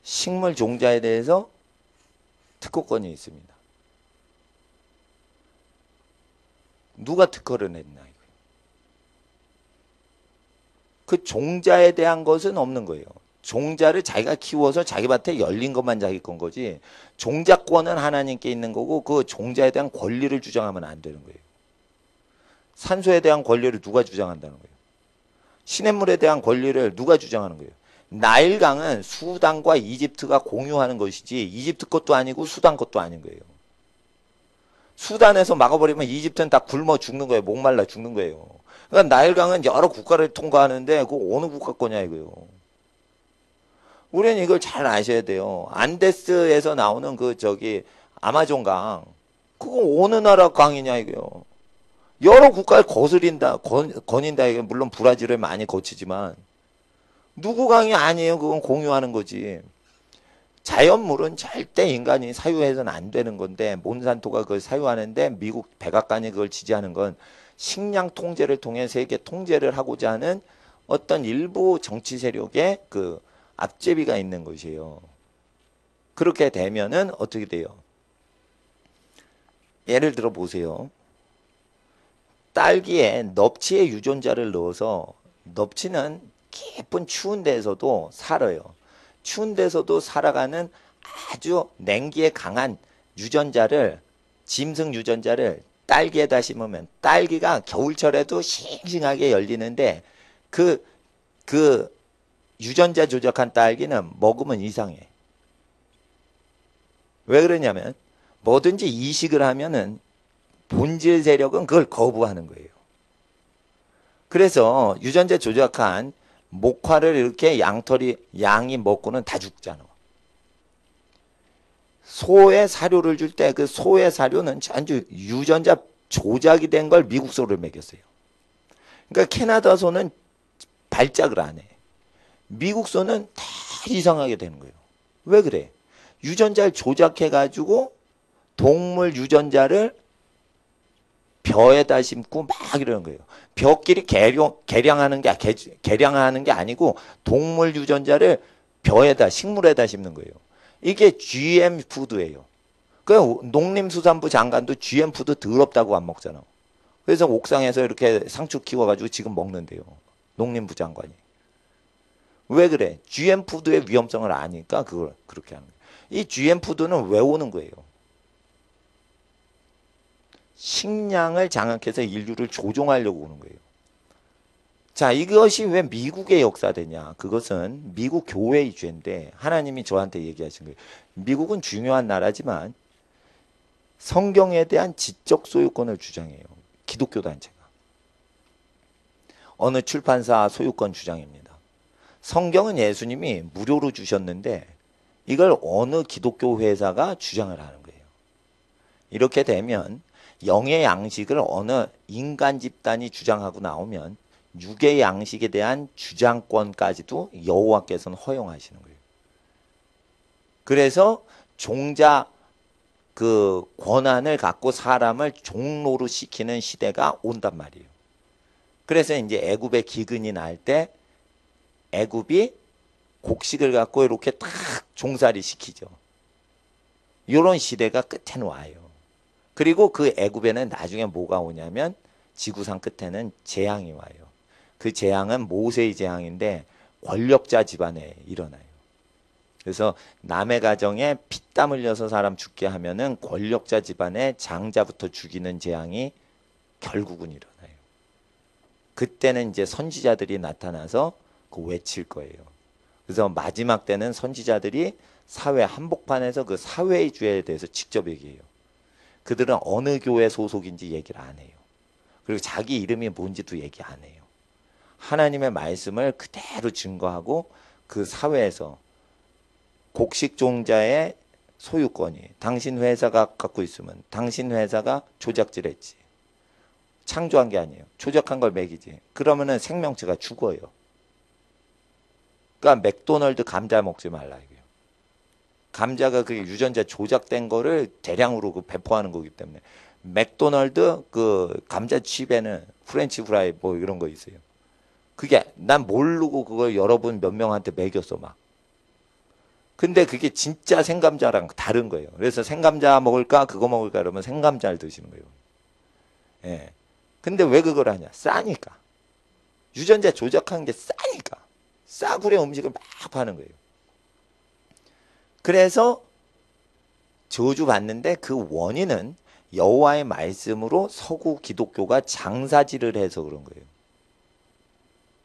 식물 종자에 대해서 특허권이 있습니다. 누가 특허를 냈나 이거예요. 그 종자에 대한 것은 없는 거예요. 종자를 자기가 키워서 자기 밭에 열린 것만 자기 건 거지, 종자권은 하나님께 있는 거고 그 종자에 대한 권리를 주장하면 안 되는 거예요. 산소에 대한 권리를 누가 주장한다는 거예요? 시냇물에 대한 권리를 누가 주장하는 거예요? 나일강은 수단과 이집트가 공유하는 것이지 이집트 것도 아니고 수단 것도 아닌 거예요. 수단에서 막아버리면 이집트는 다 굶어 죽는 거예요. 목말라 죽는 거예요. 그러니까 나일강은 여러 국가를 통과하는데 그거 어느 국가 거냐 이거요. 우리는 이걸 잘 아셔야 돼요. 안데스에서 나오는 그 아마존강, 그거 어느 나라 강이냐 이거요. 여러 국가를 거스린다, 거닌다. 이게 물론 브라질을 많이 거치지만 누구 강이 아니에요. 그건 공유하는 거지. 자연물은 절대 인간이 사유해서는 안 되는 건데 몬산토가 그걸 사유하는데 미국 백악관이 그걸 지지하는 건 식량 통제를 통해 세계 통제를 하고자 하는 어떤 일부 정치 세력의 그 앞제비가 있는 것이에요. 그렇게 되면은 어떻게 돼요? 예를 들어 보세요. 딸기에 넙치의 유전자를 넣어서, 넙치는 깊은 추운 데서도 살아요. 추운 데서도 살아가는 아주 냉기에 강한 유전자를, 짐승 유전자를 딸기에다 심으면 딸기가 겨울철에도 싱싱하게 열리는데 그 유전자 조작한 딸기는 먹으면 이상해. 왜 그러냐면 뭐든지 이식을 하면은 본질 세력은 그걸 거부하는 거예요. 그래서 유전자 조작한 목화를 이렇게 양이 먹고는 다 죽잖아. 소의 사료를 줄 때 그 소의 사료는 전부 유전자 조작이 된 걸 미국 소를 먹였어요. 그러니까 캐나다 소는 발작을 안 해. 미국 소는 다 이상하게 되는 거예요. 왜 그래? 유전자를 조작해가지고 동물 유전자를 벼에다 심고 막 이러는 거예요. 벼끼리 개량하는 게 아니고 동물 유전자를 벼에다, 식물에다 심는 거예요. 이게 GM 푸드예요. 그 농림수산부 장관도 GM 푸드 더럽다고 안 먹잖아. 그래서 옥상에서 이렇게 상추 키워가지고 지금 먹는데요. 농림부 장관이. 왜 그래? GM 푸드의 위험성을 아니까 그걸 그렇게 하는 거예요. 이 GM 푸드는 왜 오는 거예요? 식량을 장악해서 인류를 조종하려고 오는 거예요. 자, 이것이 왜 미국의 역사되냐? 그것은 미국 교회의 죄인데 하나님이 저한테 얘기하신 거예요. 미국은 중요한 나라지만 성경에 대한 지적 소유권을 주장해요. 기독교 단체가. 어느 출판사 소유권 주장입니다. 성경은 예수님이 무료로 주셨는데 이걸 어느 기독교 회사가 주장을 하는 거예요. 이렇게 되면 영의 양식을 어느 인간 집단이 주장하고 나오면 육의 양식에 대한 주장권까지도 여호와께서는 허용하시는 거예요. 그래서 종자 그 권한을 갖고 사람을 종로로 시키는 시대가 온단 말이에요. 그래서 이제 애굽의 기근이 날 때 애굽이 곡식을 갖고 이렇게 딱 종살이 시키죠. 이런 시대가 끝에는 와요. 그리고 그 애굽에는 나중에 뭐가 오냐면 지구상 끝에는 재앙이 와요. 그 재앙은 모세의 재앙인데 권력자 집안에 일어나요. 그래서 남의 가정에 피땀 흘려서 사람 죽게 하면은 권력자 집안의 장자부터 죽이는 재앙이 결국은 일어나요. 그때는 이제 선지자들이 나타나서 그 외칠 거예요. 그래서 마지막 때는 선지자들이 사회 한복판에서 그 사회의 죄에 대해서 직접 얘기해요. 그들은 어느 교회 소속인지 얘기를 안 해요. 그리고 자기 이름이 뭔지도 얘기 안 해요. 하나님의 말씀을 그대로 증거하고 그 사회에서 곡식종자의 소유권이 당신 회사가 갖고 있으면 당신 회사가 조작질했지. 창조한 게 아니에요. 조작한 걸 먹이지. 그러면은 생명체가 죽어요. 그러니까 맥도널드 감자 먹지 말라 이거예요. 감자가 그게 유전자 조작된 거를 대량으로 그 배포하는 거기 때문에 맥도널드 그 감자 칩에는 프렌치 프라이 뭐 이런 거 있어요. 그게 난 모르고 그걸 여러분 몇 명한테 먹였어 막. 근데 그게 진짜 생감자랑 다른 거예요. 그래서 생감자 먹을까 그거 먹을까 그러면 생감자를 드시는 거예요. 예. 근데 왜 그걸 하냐? 싸니까. 유전자 조작한 게 싸니까. 싸구려 음식을 막 파는 거예요. 그래서 저주받는데 그 원인은 여호와의 말씀으로 서구 기독교가 장사질을 해서 그런 거예요.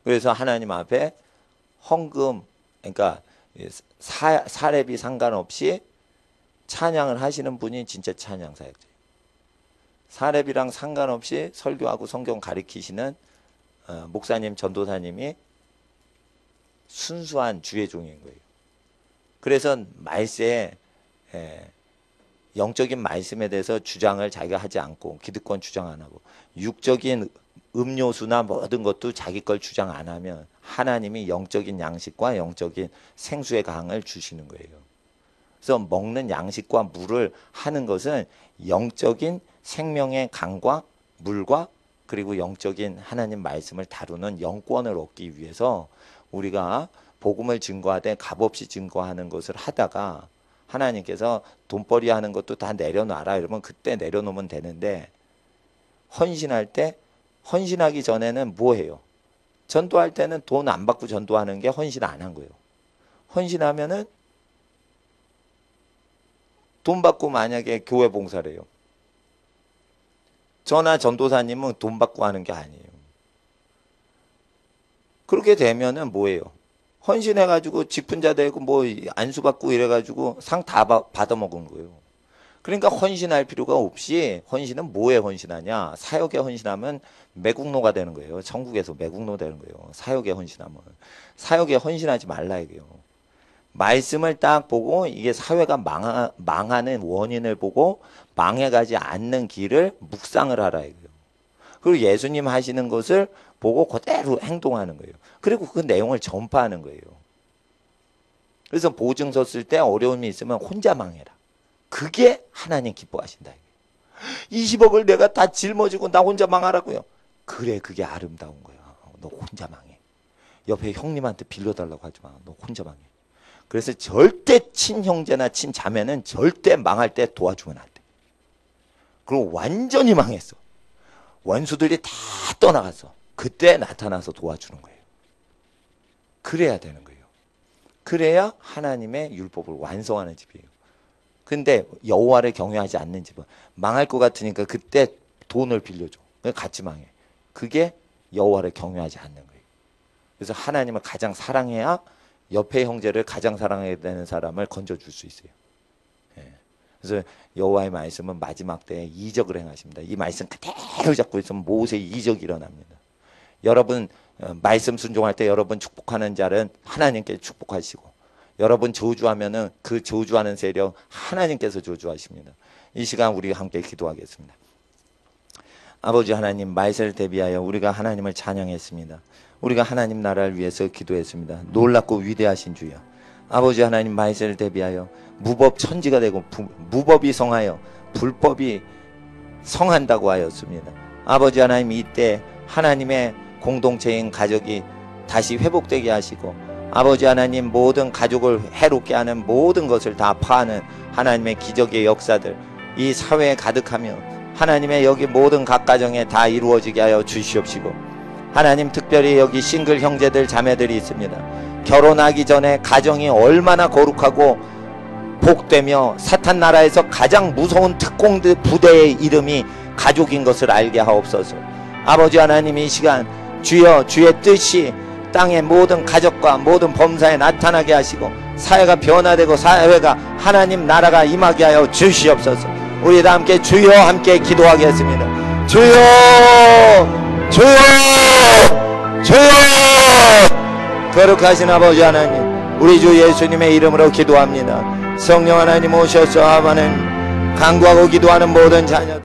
그래서 하나님 앞에 헌금, 그러니까 사례비 상관없이 찬양을 하시는 분이 진짜 찬양 사역자예요. 사례비랑 상관없이 설교하고 성경 가르치시는 목사님, 전도사님이 순수한 주의 종인 거예요. 그래서 말세에 영적인 말씀에 대해서 주장을 자기가 하지 않고 기득권 주장 안 하고 육적인 음료수나 모든 것도 자기 걸 주장 안 하면 하나님이 영적인 양식과 영적인 생수의 강을 주시는 거예요. 그래서 먹는 양식과 물을 하는 것은 영적인 생명의 강과 물과 그리고 영적인 하나님 말씀을 다루는 영권을 얻기 위해서 우리가 복음을 증거하되 값없이 증거하는 것을 하다가 하나님께서 돈벌이 하는 것도 다 내려놔라 이러면 그때 내려놓으면 되는데 헌신할 때 헌신하기 전에는 뭐 해요? 전도할 때는 돈 안 받고 전도하는 게 헌신 안 한 거예요. 헌신하면은 돈 받고 만약에 교회 봉사를 해요. 저나 전도사님은 돈 받고 하는 게 아니에요. 그렇게 되면은 뭐예요? 헌신해가지고 직분자 되고 뭐 안수 받고 이래가지고 상 다 받아 먹은 거예요. 그러니까 헌신할 필요가 없이 헌신은 뭐에 헌신하냐? 사역에 헌신하면 매국노가 되는 거예요. 천국에서 매국노 되는 거예요. 사역에 헌신하면. 사역에 헌신하지 말라 이게요. 말씀을 딱 보고 이게 사회가 망하는 원인을 보고 망해가지 않는 길을 묵상을 하라 이거예요. 그리고 예수님 하시는 것을 보고 그대로 행동하는 거예요. 그리고 그 내용을 전파하는 거예요. 그래서 보증서 쓸 때 어려움이 있으면 혼자 망해라. 그게 하나님 기뻐하신다. 20억을 내가 다 짊어지고 나 혼자 망하라고요. 그래 그게 아름다운 거야. 너 혼자 망해. 옆에 형님한테 빌려달라고 하지 마. 너 혼자 망해. 그래서 절대 친형제나 친자매는 절대 망할 때 도와주면 안 돼. 그리고 완전히 망했어. 원수들이 다 떠나갔어. 그때 나타나서 도와주는 거예요. 그래야 되는 거예요. 그래야 하나님의 율법을 완성하는 집이에요. 근데 여호와를 경외하지 않는 집은 망할 것 같으니까 그때 돈을 빌려줘. 같이 망해. 그게 여호와를 경외하지 않는 거예요. 그래서 하나님을 가장 사랑해야 옆에 형제를 가장 사랑해야 되는 사람을 건져줄 수 있어요. 그래서 여호와의 말씀은 마지막 때에 이적을 행하십니다. 이 말씀 그대로 잡고 있으면 모세 이적이 일어납니다. 여러분 말씀 순종할 때 여러분 축복하는 자는 하나님께 축복하시고 여러분 저주하면은 그 저주하는 세력 하나님께서 저주하십니다. 이 시간 우리 함께 기도하겠습니다. 아버지 하나님 말세를 대비하여 우리가 하나님을 찬양했습니다. 우리가 하나님 나라를 위해서 기도했습니다. 놀랍고 위대하신 주여 아버지 하나님 말세를 대비하여 무법 천지가 되고 무법이 성하여 불법이 성한다고 하였습니다. 아버지 하나님 이때 하나님의 공동체인 가족이 다시 회복되게 하시고 아버지 하나님 모든 가족을 해롭게 하는 모든 것을 다 파하는 하나님의 기적의 역사들 이 사회에 가득하며 하나님의 여기 모든 각 가정에 다 이루어지게 하여 주시옵시고 하나님 특별히 여기 싱글 형제들 자매들이 있습니다. 결혼하기 전에 가정이 얼마나 거룩하고 복되며 사탄 나라에서 가장 무서운 특공대 부대의 이름이 가족인 것을 알게 하옵소서. 아버지 하나님 이 시간 주여 주의 뜻이 땅의 모든 가족과 모든 범사에 나타나게 하시고 사회가 변화되고 사회가 하나님 나라가 임하게 하여 주시옵소서. 우리 다 함께 주여 함께 기도하겠습니다. 주여 주여 주여! 거룩하신 아버지 하나님, 우리 주 예수님의 이름으로 기도합니다. 성령 하나님 오셔서 하나님 간구하고 기도하는 모든 자녀